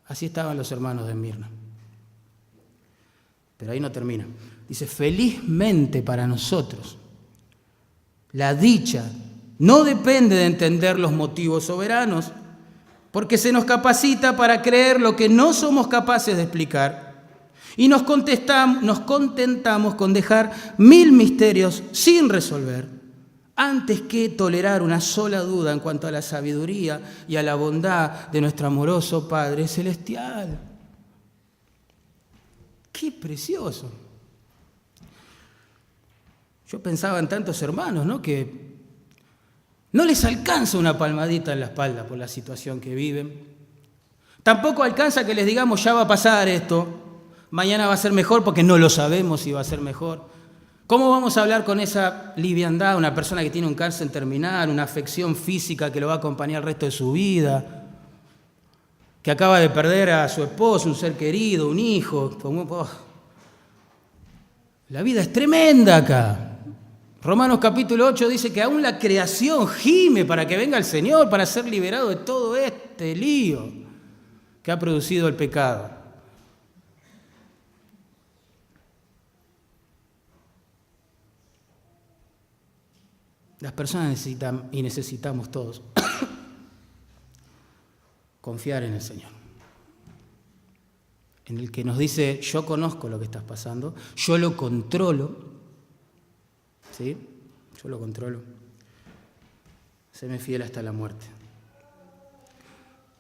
Así estaban los hermanos de Esmirna. Pero ahí no termina. Dice, felizmente para nosotros, la dicha no depende de entender los motivos soberanos, porque se nos capacita para creer lo que no somos capaces de explicar y nos contentamos con dejar 1000 misterios sin resolver antes que tolerar una sola duda en cuanto a la sabiduría y a la bondad de nuestro amoroso Padre Celestial. ¡Qué precioso! Yo pensaba en tantos hermanos, ¿no?, que no les alcanza una palmadita en la espalda por la situación que viven. Tampoco alcanza que les digamos, ya va a pasar esto, mañana va a ser mejor, porque no lo sabemos si va a ser mejor. ¿Cómo vamos a hablar con esa liviandad una persona que tiene un cáncer terminal, una afección física que lo va a acompañar el resto de su vida, que acaba de perder a su esposo, un ser querido, un hijo? La vida es tremenda acá. Romanos capítulo 8 dice que aún la creación gime para que venga el Señor, para ser liberado de todo este lío que ha producido el pecado. Las personas necesitan y necesitamos todos confiar en el Señor, en el que nos dice, yo conozco lo que estás pasando, yo lo controlo, ¿sí? Yo lo controlo. Séme fiel hasta la muerte.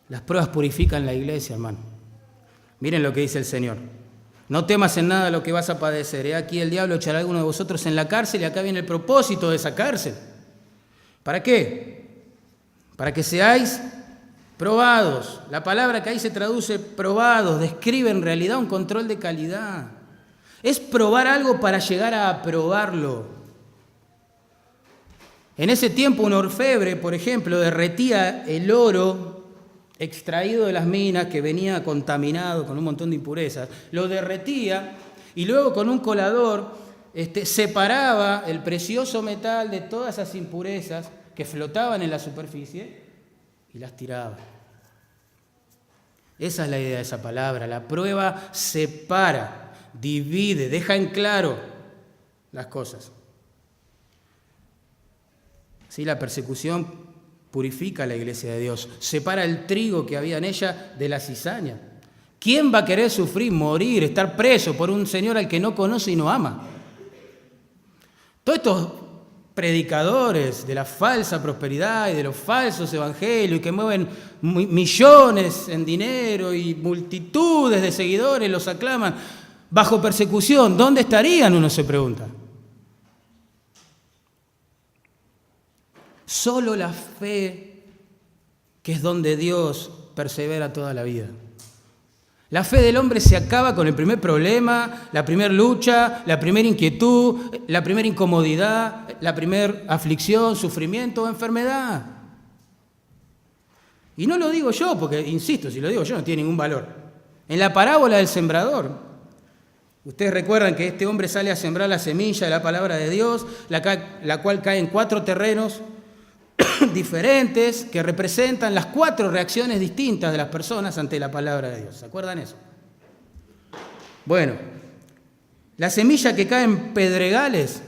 Las pruebas purifican la iglesia, hermano. Miren lo que dice el Señor. No temas en nada lo que vas a padecer. He aquí el diablo echará a alguno de vosotros en la cárcel y acá viene el propósito de esa cárcel. ¿Para qué? Para que seáis probados. La palabra que ahí se traduce probados describe en realidad un control de calidad. Es probar algo para llegar a aprobarlo. En ese tiempo un orfebre, por ejemplo, derretía el oro extraído de las minas que venía contaminado con un montón de impurezas, lo derretía y luego con un colador separaba el precioso metal de todas esas impurezas que flotaban en la superficie y las tiraba. Esa es la idea de esa palabra. La prueba separa, divide, deja en claro las cosas. Sí, la persecución purifica a la iglesia de Dios, separa el trigo que había en ella de la cizaña. ¿Quién va a querer sufrir, morir, estar preso por un Señor al que no conoce y no ama? Todos estos predicadores de la falsa prosperidad y de los falsos evangelios y que mueven millones en dinero y multitudes de seguidores los aclaman bajo persecución, ¿dónde estarían? Uno se pregunta. Solo la fe, que es donde Dios persevera toda la vida. La fe del hombre se acaba con el primer problema, la primera lucha, la primera inquietud, la primera incomodidad, la primera aflicción, sufrimiento o enfermedad. Y no lo digo yo, porque, insisto, si lo digo yo no tiene ningún valor. En la parábola del sembrador, ustedes recuerdan que este hombre sale a sembrar la semilla de la palabra de Dios, la cual cae en 4 terrenos diferentes que representan las 4 reacciones distintas de las personas ante la palabra de Dios. ¿Se acuerdan eso? Bueno, la semilla que cae en pedregales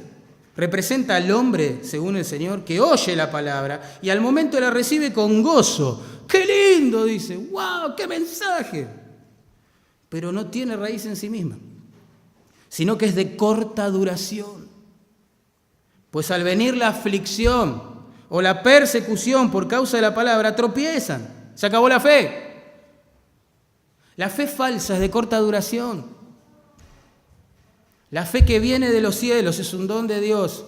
representa al hombre, según el Señor, que oye la palabra y al momento la recibe con gozo. ¡Qué lindo!, dice. ¡Wow! ¡Qué mensaje! Pero no tiene raíz en sí misma, sino que es de corta duración. Pues al venir la aflicción o la persecución por causa de la palabra, tropiezan. Se acabó la fe. La fe falsa es de corta duración. La fe que viene de los cielos es un don de Dios.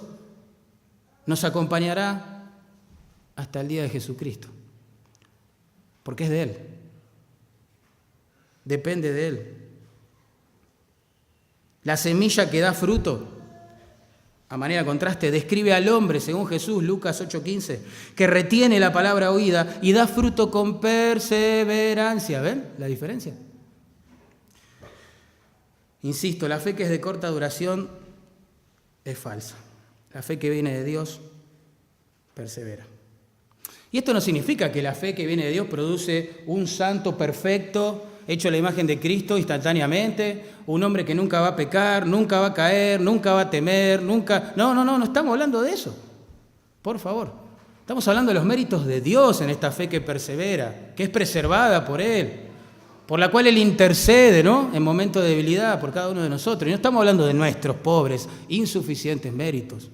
Nos acompañará hasta el día de Jesucristo. Porque es de Él. Depende de Él. La semilla que da fruto, a manera de contraste, describe al hombre, según Jesús, Lucas 8:15, que retiene la palabra oída y da fruto con perseverancia. ¿Ven la diferencia? Insisto, la fe que es de corta duración es falsa. La fe que viene de Dios persevera. Y esto no significa que la fe que viene de Dios produce un santo perfecto, hecho a la imagen de Cristo instantáneamente, un hombre que nunca va a pecar, nunca va a caer, nunca va a temer, nunca... No estamos hablando de eso. Por favor. Estamos hablando de los méritos de Dios en esta fe que persevera, que es preservada por Él, por la cual Él intercede, ¿no?, en momentos de debilidad por cada uno de nosotros. Y no estamos hablando de nuestros pobres, insuficientes méritos.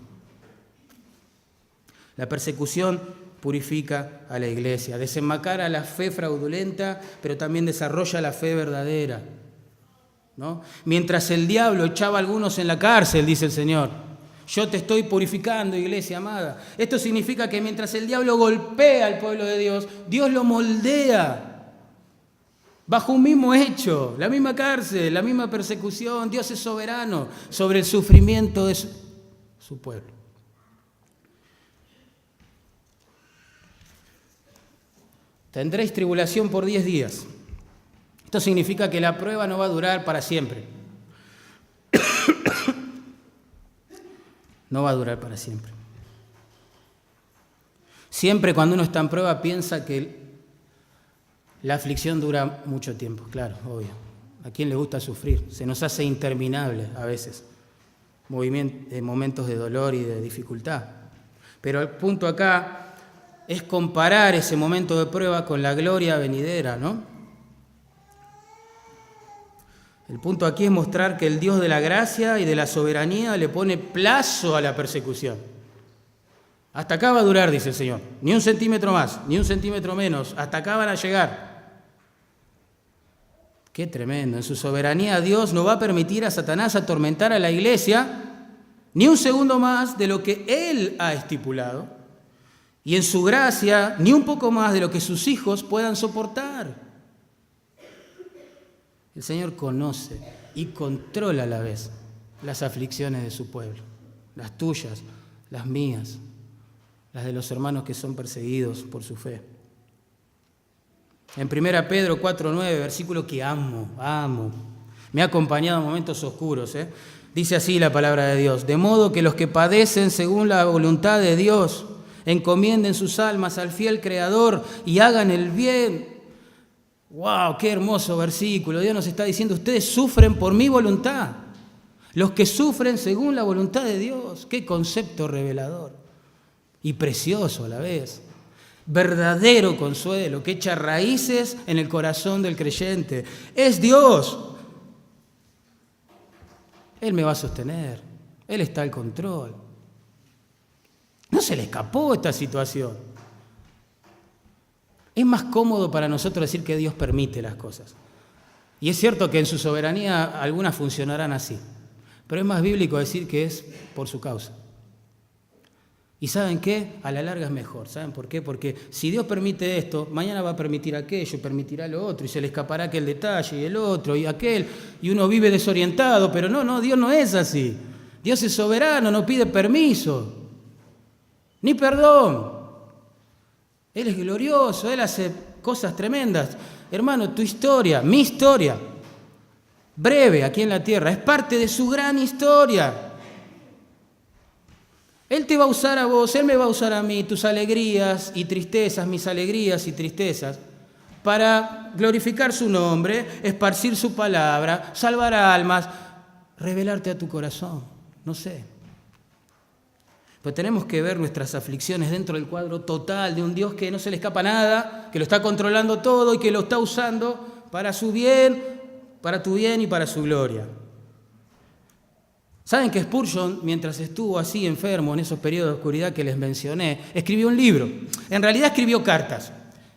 La persecución purifica a la iglesia, desenmascara la fe fraudulenta, pero también desarrolla la fe verdadera, ¿no? Mientras el diablo echaba a algunos en la cárcel, dice el Señor, yo te estoy purificando, iglesia amada. Esto significa que mientras el diablo golpea al pueblo de Dios, Dios lo moldea bajo un mismo hecho, la misma cárcel, la misma persecución. Dios es soberano sobre el sufrimiento de su pueblo. Tendréis tribulación por 10 días. Esto significa que la prueba no va a durar para siempre. No va a durar para siempre. Siempre cuando uno está en prueba piensa que la aflicción dura mucho tiempo. Claro, obvio. ¿A quién le gusta sufrir? Se nos hace interminable a veces. Momentos de dolor y de dificultad. Pero el punto acá es comparar ese momento de prueba con la gloria venidera, ¿no? El punto aquí es mostrar que el Dios de la gracia y de la soberanía le pone plazo a la persecución. Hasta acá va a durar, dice el Señor. Ni 1 centímetro más, ni 1 centímetro menos. Hasta acá van a llegar. Qué tremendo. En su soberanía Dios no va a permitir a Satanás atormentar a la iglesia ni un segundo más de lo que Él ha estipulado. Y en su gracia, ni un poco más de lo que sus hijos puedan soportar. El Señor conoce y controla a la vez las aflicciones de su pueblo, las tuyas, las mías, las de los hermanos que son perseguidos por su fe. En 1 Pedro 4:9, versículo que amo, me ha acompañado en momentos oscuros, dice así la palabra de Dios: de modo que los que padecen según la voluntad de Dios encomienden sus almas al fiel Creador y hagan el bien. ¡Wow! ¡Qué hermoso versículo! Dios nos está diciendo, ustedes sufren por mi voluntad. Los que sufren según la voluntad de Dios. ¡Qué concepto revelador! Y precioso a la vez. Verdadero consuelo que echa raíces en el corazón del creyente. Es Dios. Él me va a sostener. Él está al control. No se le escapó esta situación. Es más cómodo para nosotros decir que Dios permite las cosas. Y es cierto que en su soberanía algunas funcionarán así. Pero es más bíblico decir que es por su causa. ¿Y saben qué? A la larga es mejor. ¿Saben por qué? Porque si Dios permite esto, mañana va a permitir aquello, permitirá lo otro, y se le escapará aquel detalle y el otro y aquel, y uno vive desorientado, pero no, Dios no es así. Dios es soberano, no pide permiso, ni perdón. Él es glorioso, Él hace cosas tremendas. Hermano, tu historia, mi historia, breve aquí en la tierra, es parte de su gran historia. Él te va a usar a vos, Él me va a usar a mí, tus alegrías y tristezas, mis alegrías y tristezas, para glorificar su nombre, esparcir su palabra, salvar almas, revelarte a tu corazón, no sé. Pero tenemos que ver nuestras aflicciones dentro del cuadro total de un Dios que no se le escapa nada, que lo está controlando todo y que lo está usando para su bien, para tu bien y para su gloria. ¿Saben que Spurgeon, mientras estuvo así enfermo en esos periodos de oscuridad que les mencioné, escribió un libro? En realidad escribió cartas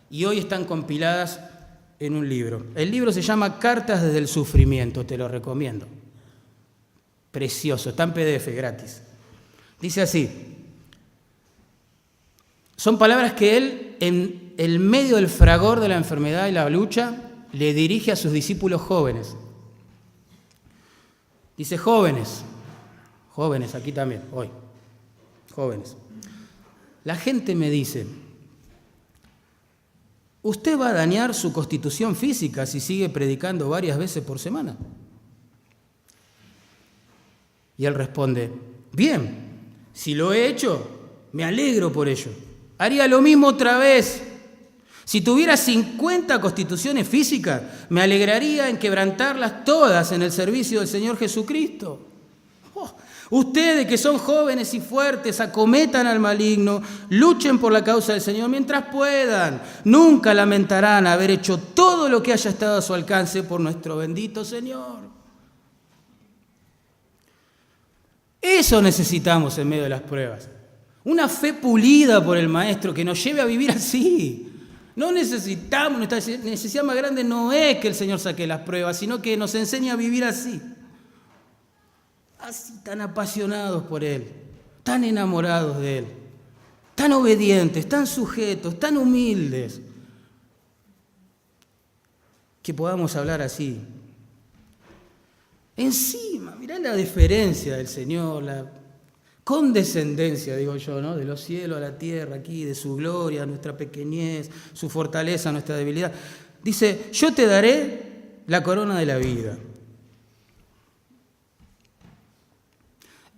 y hoy están compiladas en un libro. El libro se llama Cartas desde el Sufrimiento, te lo recomiendo. Precioso, está en PDF, gratis. Dice así: son palabras que él, en el medio del fragor de la enfermedad y la lucha, le dirige a sus discípulos jóvenes. Dice: jóvenes, aquí también, hoy, jóvenes. La gente me dice: ¿usted va a dañar su constitución física si sigue predicando varias veces por semana? Y él responde: bien, si lo he hecho, me alegro por ello. Haría lo mismo otra vez. Si tuviera 50 constituciones físicas, me alegraría en quebrantarlas todas en el servicio del Señor Jesucristo. Ustedes que son jóvenes y fuertes, acometan al maligno, luchen por la causa del Señor mientras puedan. Nunca lamentarán haber hecho todo lo que haya estado a su alcance por nuestro bendito Señor. Eso necesitamos en medio de las pruebas. Una fe pulida por el Maestro que nos lleve a vivir así. No necesitamos, nuestra necesidad más grande no es que el Señor saque las pruebas, sino que nos enseñe a vivir así. Así, tan apasionados por Él, tan enamorados de Él, tan obedientes, tan sujetos, tan humildes, que podamos hablar así. Encima, mirá la deferencia del Señor, la condescendencia, digo yo, ¿no? De los cielos a la tierra, aquí, de su gloria, nuestra pequeñez, su fortaleza, nuestra debilidad. Dice: yo te daré la corona de la vida.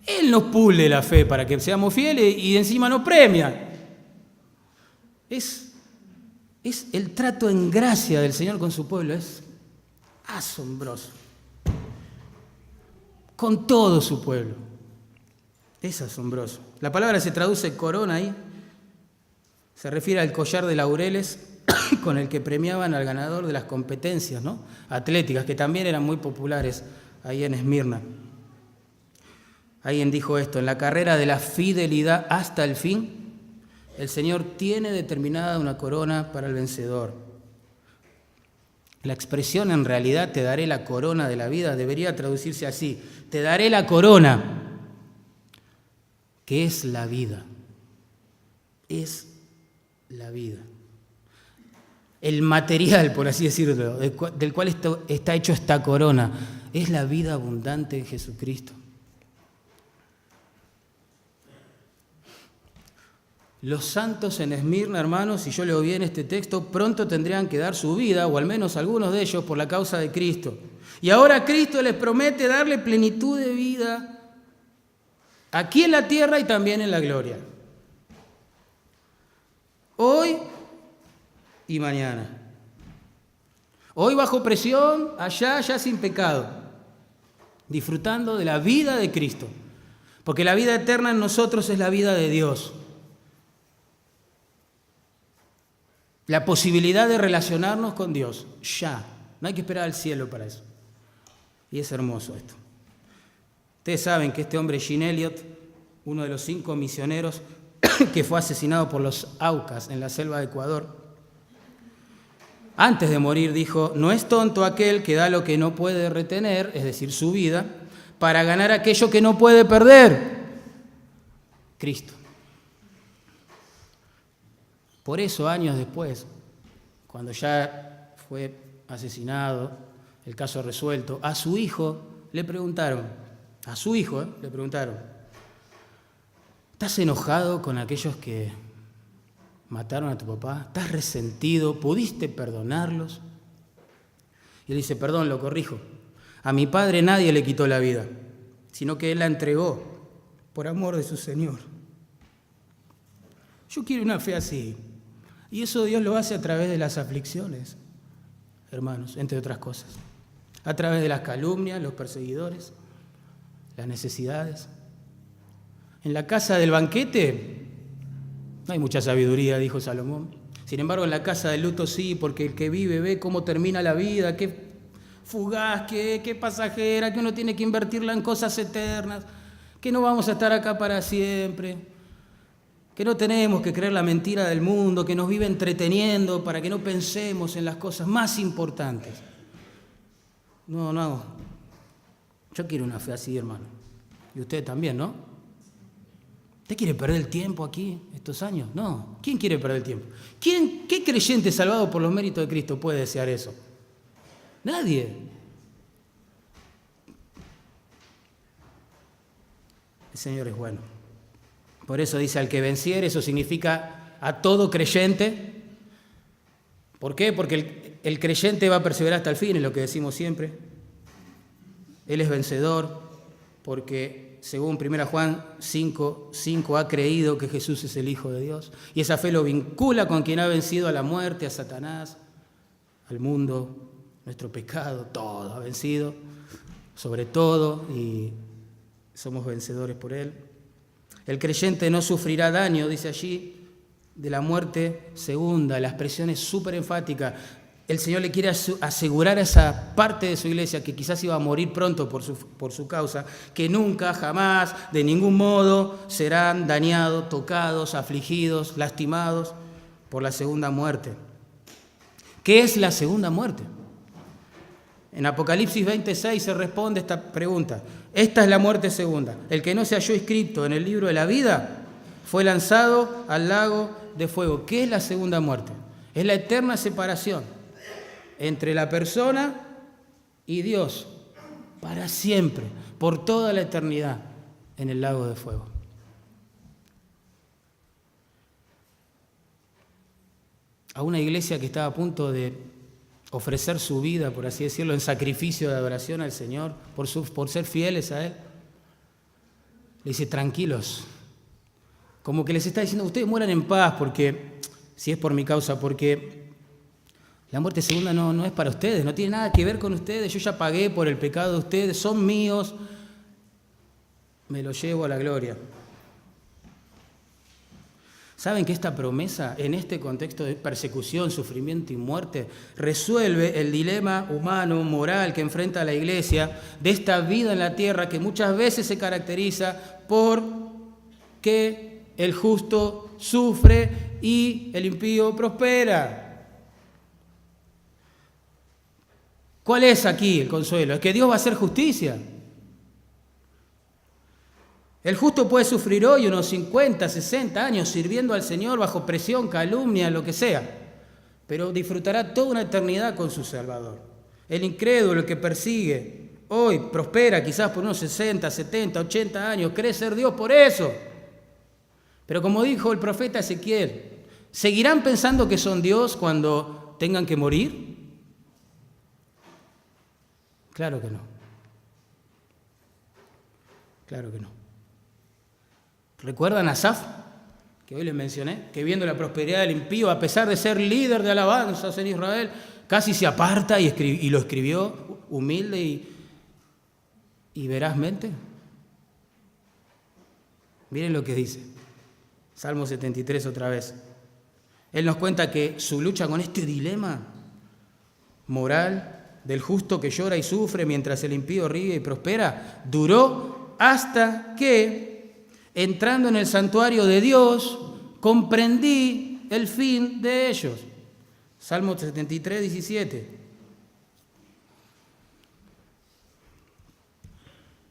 Él nos pule la fe para que seamos fieles y encima nos premia. Es el trato en gracia del Señor con su pueblo, es asombroso. Con todo su pueblo. Es asombroso. La palabra se traduce corona ahí. Se refiere al collar de laureles con el que premiaban al ganador de las competencias, ¿no?, atléticas, que también eran muy populares ahí en Esmirna. Alguien dijo esto: en la carrera de la fidelidad hasta el fin, el Señor tiene determinada una corona para el vencedor. La expresión en realidad, te daré la corona de la vida, debería traducirse así: te daré la corona, que es la vida. Es la vida. El material, por así decirlo, del cual está hecho esta corona, es la vida abundante en Jesucristo. Los santos en Esmirna, hermanos, si yo leo bien este texto, pronto tendrían que dar su vida, o al menos algunos de ellos, por la causa de Cristo. Y ahora Cristo les promete darle plenitud de vida aquí en la tierra y también en la gloria. Hoy y mañana. Hoy bajo presión, allá ya sin pecado, disfrutando de la vida de Cristo. Porque la vida eterna en nosotros es la vida de Dios. La posibilidad de relacionarnos con Dios, ya. No hay que esperar al cielo para eso. Y es hermoso esto. Ustedes saben que este hombre, Jean Elliot, uno de los 5 misioneros que fue asesinado por los Aucas en la selva de Ecuador, antes de morir dijo: no es tonto aquel que da lo que no puede retener, es decir, su vida, para ganar aquello que no puede perder, Cristo. Por eso, años después, cuando ya fue asesinado, el caso resuelto, a su hijo le preguntaron, ¿estás enojado con aquellos que mataron a tu papá? ¿Estás resentido? ¿Pudiste perdonarlos? Y él dice, perdón, lo corrijo. A mi padre nadie le quitó la vida, sino que él la entregó por amor de su Señor. Yo quiero una fe así. Y eso Dios lo hace a través de las aflicciones, hermanos, entre otras cosas. A través de las calumnias, los perseguidores, las necesidades. En la casa del banquete no hay mucha sabiduría, dijo Salomón. Sin embargo, en la casa del luto sí, porque el que vive ve cómo termina la vida, qué fugaz, qué pasajera, que uno tiene que invertirla en cosas eternas, que no vamos a estar acá para siempre, que no tenemos que creer la mentira del mundo, que nos vive entreteniendo para que no pensemos en las cosas más importantes. No, yo quiero una fe así, hermano. Y usted también, ¿no? ¿Usted quiere perder el tiempo aquí, estos años? No. ¿Quién quiere perder el tiempo? ¿Qué creyente salvado por los méritos de Cristo puede desear eso? Nadie. El Señor es bueno. Por eso dice al que venciere, eso significa a todo creyente. ¿Por qué? Porque el creyente va a perseverar hasta el fin, es lo que decimos siempre. Él es vencedor porque, según 1 Juan 5:5, ha creído que Jesús es el Hijo de Dios. Y esa fe lo vincula con quien ha vencido a la muerte, a Satanás, al mundo, nuestro pecado, todo ha vencido, sobre todo, y somos vencedores por Él. El creyente no sufrirá daño, dice allí, de la muerte segunda. La expresión es súper enfática. El Señor le quiere asegurar a esa parte de su iglesia que quizás iba a morir pronto por su causa, que nunca, jamás, de ningún modo serán dañados, tocados, afligidos, lastimados por la segunda muerte. ¿Qué es la segunda muerte? En Apocalipsis 26 se responde esta pregunta. Esta es la muerte segunda. El que no se halló inscrito en el libro de la vida fue lanzado al lago de fuego. ¿Qué es la segunda muerte? Es la eterna separación entre la persona y Dios para siempre, por toda la eternidad, en el lago de fuego. A una iglesia que estaba a punto de ofrecer su vida, por así decirlo, en sacrificio de adoración al Señor, por ser fieles a Él, le dice, tranquilos, como que les está diciendo, ustedes mueran en paz, porque, si es por mi causa, porque la muerte segunda no es para ustedes, no tiene nada que ver con ustedes, yo ya pagué por el pecado de ustedes, son míos, me los llevo a la gloria. ¿Saben que esta promesa, en este contexto de persecución, sufrimiento y muerte, resuelve el dilema humano, moral que enfrenta la iglesia de esta vida en la tierra que muchas veces se caracteriza por que el justo sufre y el impío prospera? ¿Cuál es aquí el consuelo? Es que Dios va a hacer justicia. El justo puede sufrir hoy unos 50, 60 años sirviendo al Señor bajo presión, calumnia, lo que sea, pero disfrutará toda una eternidad con su Salvador. El incrédulo, el que persigue, hoy prospera quizás por unos 60, 70, 80 años, cree ser Dios por eso. Pero como dijo el profeta Ezequiel, ¿seguirán pensando que son Dios cuando tengan que morir? Claro que no. Claro que no. ¿Recuerdan a Asaf, que hoy les mencioné? Que viendo la prosperidad del impío, a pesar de ser líder de alabanzas en Israel, casi se aparta y lo escribió humilde y verazmente. Miren lo que dice. Salmo 73 otra vez. Él nos cuenta que su lucha con este dilema moral del justo que llora y sufre mientras el impío ríe y prospera, duró hasta que, entrando en el santuario de Dios, comprendí el fin de ellos. Salmo 73, 17.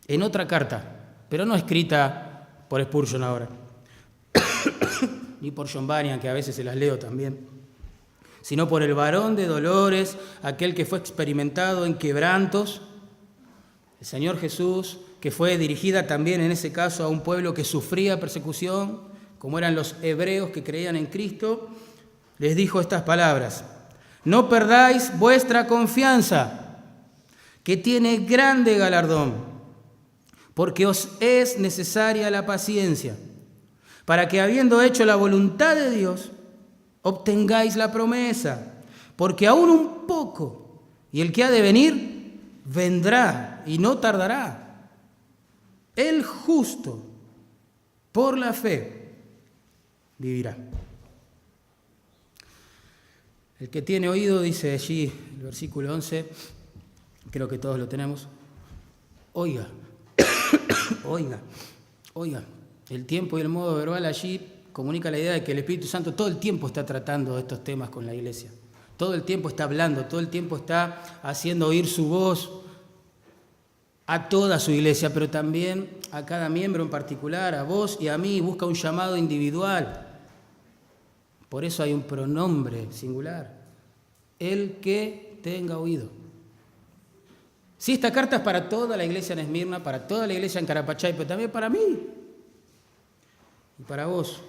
En otra carta, pero no escrita por Spurgeon ahora, ni por John Bunyan, que a veces se las leo también, sino por el varón de dolores, aquel que fue experimentado en quebrantos, el Señor Jesús, que fue dirigida también en ese caso a un pueblo que sufría persecución, como eran los hebreos que creían en Cristo, les dijo estas palabras: no perdáis vuestra confianza, que tiene grande galardón, porque os es necesaria la paciencia, para que habiendo hecho la voluntad de Dios, obtengáis la promesa, porque aún un poco, y el que ha de venir, vendrá y no tardará. El justo, por la fe, vivirá. El que tiene oído, dice allí el versículo 11, creo que todos lo tenemos, oiga, oiga. El tiempo y el modo verbal allí comunica la idea de que el Espíritu Santo todo el tiempo está tratando estos temas con la iglesia. Todo el tiempo está hablando, todo el tiempo está haciendo oír su voz a toda su iglesia, pero también a cada miembro en particular, a vos y a mí. Busca un llamado individual. Por eso hay un pronombre singular: el que tenga oído. Sí, esta carta es para toda la iglesia en Esmirna, para toda la iglesia en Carapachay, pero también para mí y para vos.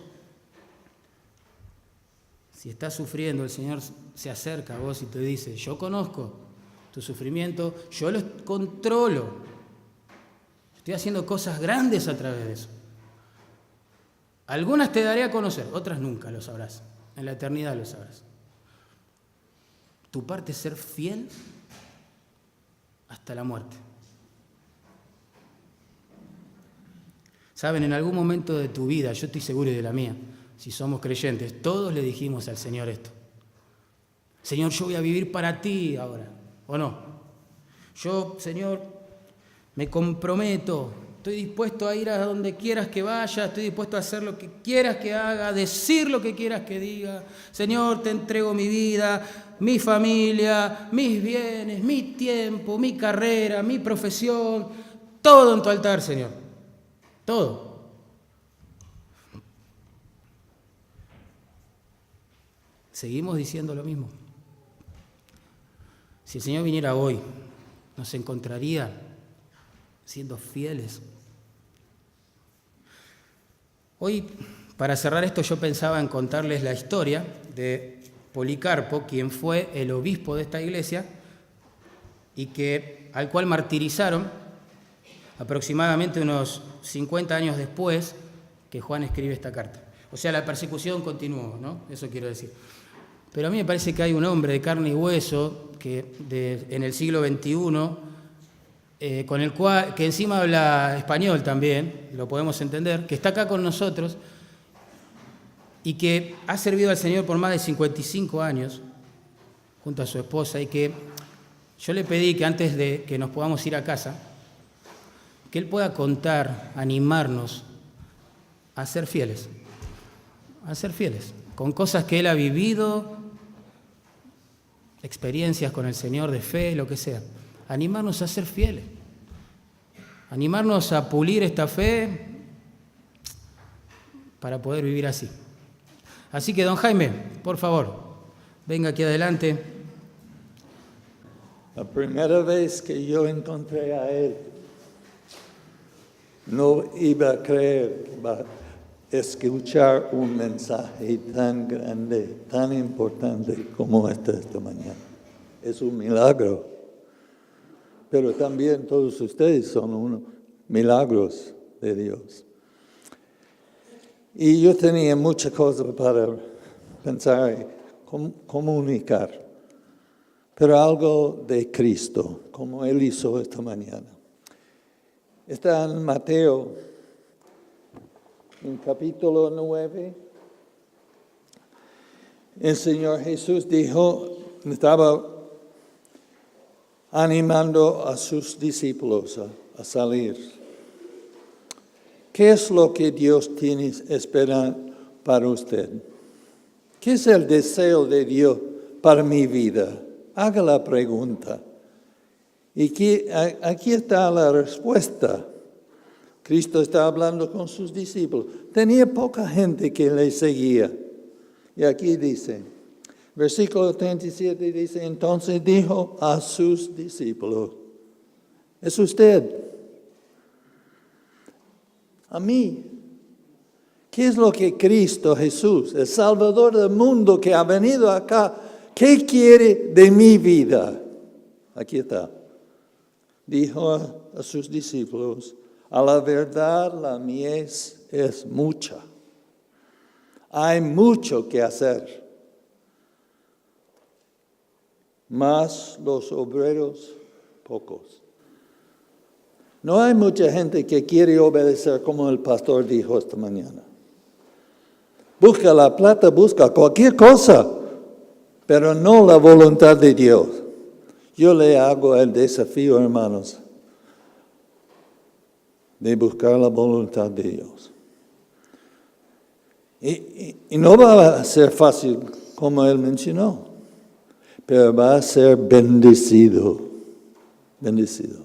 Si estás sufriendo, el Señor se acerca a vos y te dice: yo conozco tu sufrimiento, yo lo controlo. Estoy haciendo cosas grandes a través de eso. Algunas te daré a conocer, otras nunca lo sabrás. En la eternidad lo sabrás. Tu parte es ser fiel hasta la muerte. Saben, en algún momento de tu vida, yo estoy seguro y de la mía, si somos creyentes, todos le dijimos al Señor esto: Señor, yo voy a vivir para ti ahora, ¿o no? Yo, Señor, me comprometo, estoy dispuesto a ir a donde quieras que vaya, estoy dispuesto a hacer lo que quieras que haga, decir lo que quieras que diga. Señor, te entrego mi vida, mi familia, mis bienes, mi tiempo, mi carrera, mi profesión, todo en tu altar, Señor, todo. Seguimos diciendo lo mismo. Si el Señor viniera hoy, nos encontraría siendo fieles. Hoy, para cerrar esto, yo pensaba en contarles la historia de Policarpo, quien fue el obispo de esta iglesia y al cual martirizaron aproximadamente unos 50 años después que Juan escribe esta carta. O sea, la persecución continuó, ¿no? Eso quiero decir. Pero a mí me parece que hay un hombre de carne y hueso que en el siglo XXI, con el cual, que encima habla español también, lo podemos entender, que está acá con nosotros y que ha servido al Señor por más de 55 años junto a su esposa, y que yo le pedí que antes de que nos podamos ir a casa, que él pueda contar, animarnos a ser fieles, con cosas que él ha vivido, experiencias con el Señor de fe, lo que sea. Animarnos a ser fieles, animarnos a pulir esta fe para poder vivir así. Así que, don Jaime, por favor, venga aquí adelante. La primera vez que yo encontré a él, no iba a creer que iba a escuchar un mensaje tan grande, tan importante como esta mañana. Es un milagro. Pero también todos ustedes son unos milagros de Dios. Y yo tenía muchas cosas para pensar y comunicar, pero algo de Cristo, como Él hizo esta mañana. Está en Mateo, en capítulo 9. El Señor Jesús estaba animando a sus discípulos a salir. ¿Qué es lo que Dios tiene esperado para usted? ¿Qué es el deseo de Dios para mi vida? Haga la pregunta. Y aquí está la respuesta. Cristo está hablando con sus discípulos. Tenía poca gente que le seguía. Y aquí dice, versículo 37 dice, entonces dijo a sus discípulos, es usted, a mí. ¿Qué es lo que Cristo Jesús, el Salvador del mundo que ha venido acá, qué quiere de mi vida? Aquí está. Dijo a sus discípulos, a la verdad la mies es mucha. Hay mucho que hacer. Mas los obreros pocos. No hay mucha gente que quiere obedecer como el pastor dijo esta mañana. Busca la plata, busca cualquier cosa, pero no la voluntad de Dios. Yo le hago el desafío, hermanos, de buscar la voluntad de Dios. Y no va a ser fácil, como él mencionó, pero va a ser bendecido. Bendecido.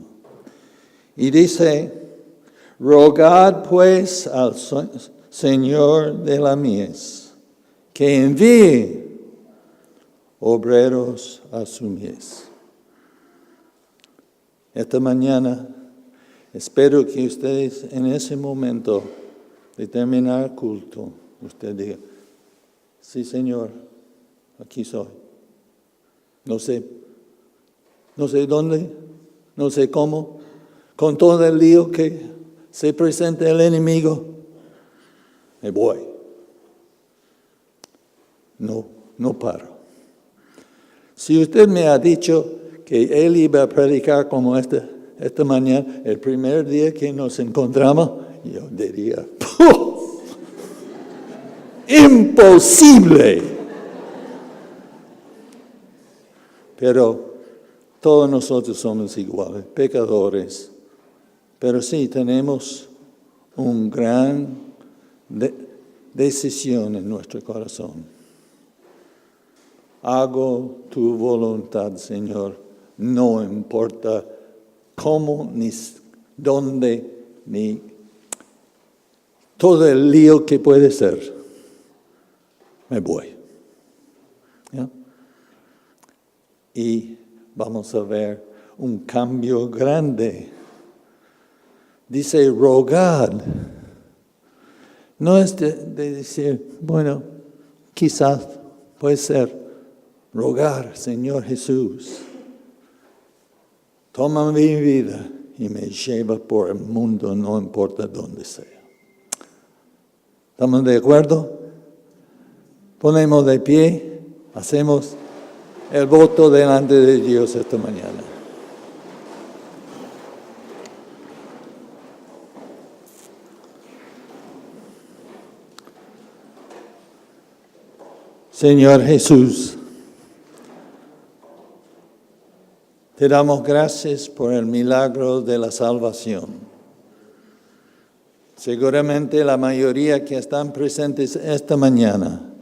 Y dice, rogad pues al Señor de la mies, que envíe obreros a su mies. Esta mañana, espero que ustedes en ese momento de terminar el culto, usted diga, sí Señor, aquí soy. No sé dónde, no sé cómo, con todo el lío que se presenta el enemigo, me voy. No paro. Si usted me ha dicho que él iba a predicar como esta mañana, el primer día que nos encontramos, yo diría, ¡puh! ¡Imposible! Pero todos nosotros somos iguales, pecadores. Pero sí tenemos un gran decisión en nuestro corazón. Hago tu voluntad, Señor, no importa cómo, ni dónde, ni todo el lío que puede ser. Me voy. ¿Ya? Y vamos a ver un cambio grande. Dice rogad. No es de decir, bueno, quizás puede ser rogar, Señor Jesús. Toma mi vida y me lleva por el mundo, no importa dónde sea. ¿Estamos de acuerdo? Ponemos de pie, hacemos el voto delante de Dios esta mañana. Señor Jesús, te damos gracias por el milagro de la salvación. Seguramente la mayoría que están presentes esta mañana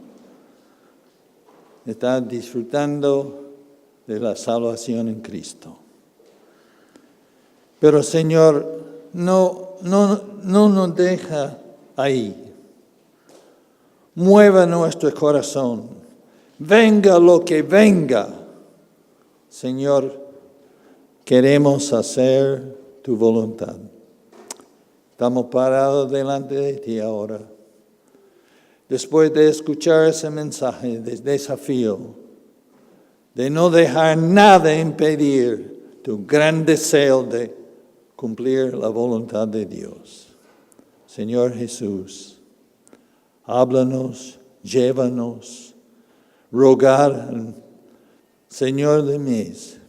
están disfrutando de la salvación en Cristo. Pero Señor, no nos deja ahí. Mueva nuestro corazón. Venga lo que venga. Señor, queremos hacer tu voluntad. Estamos parados delante de ti ahora. Después de escuchar ese mensaje de desafío, de no dejar nada impedir tu gran deseo de cumplir la voluntad de Dios. Señor Jesús, háblanos, llévanos, rogar al Señor de mies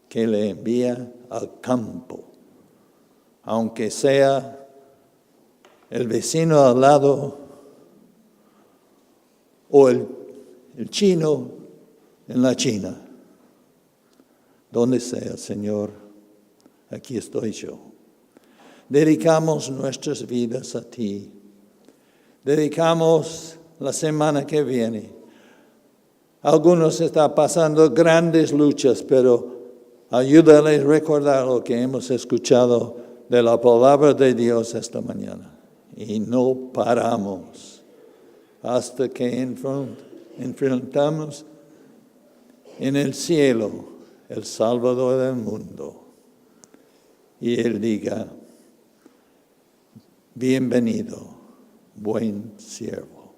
que le envía al campo, aunque sea el vecino al lado o el chino en la China. Donde sea, Señor, aquí estoy yo. Dedicamos nuestras vidas a ti. Dedicamos la semana que viene. Algunos están pasando grandes luchas, pero ayúdales a recordar lo que hemos escuchado de la palabra de Dios esta mañana. Y no paramos hasta que enfrentamos en el cielo el Salvador del mundo. Y Él diga, bienvenido, buen siervo.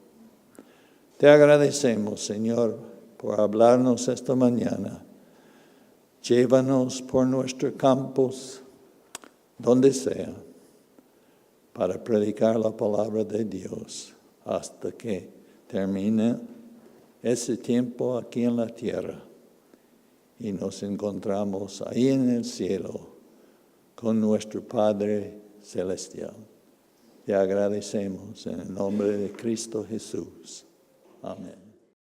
Te agradecemos, Señor, por hablarnos esta mañana. Llévanos por nuestros campos, donde sea, para predicar la palabra de Dios hasta que termine ese tiempo aquí en la tierra y nos encontramos ahí en el cielo con nuestro Padre Celestial. Te agradecemos en el nombre de Cristo Jesús. Amén.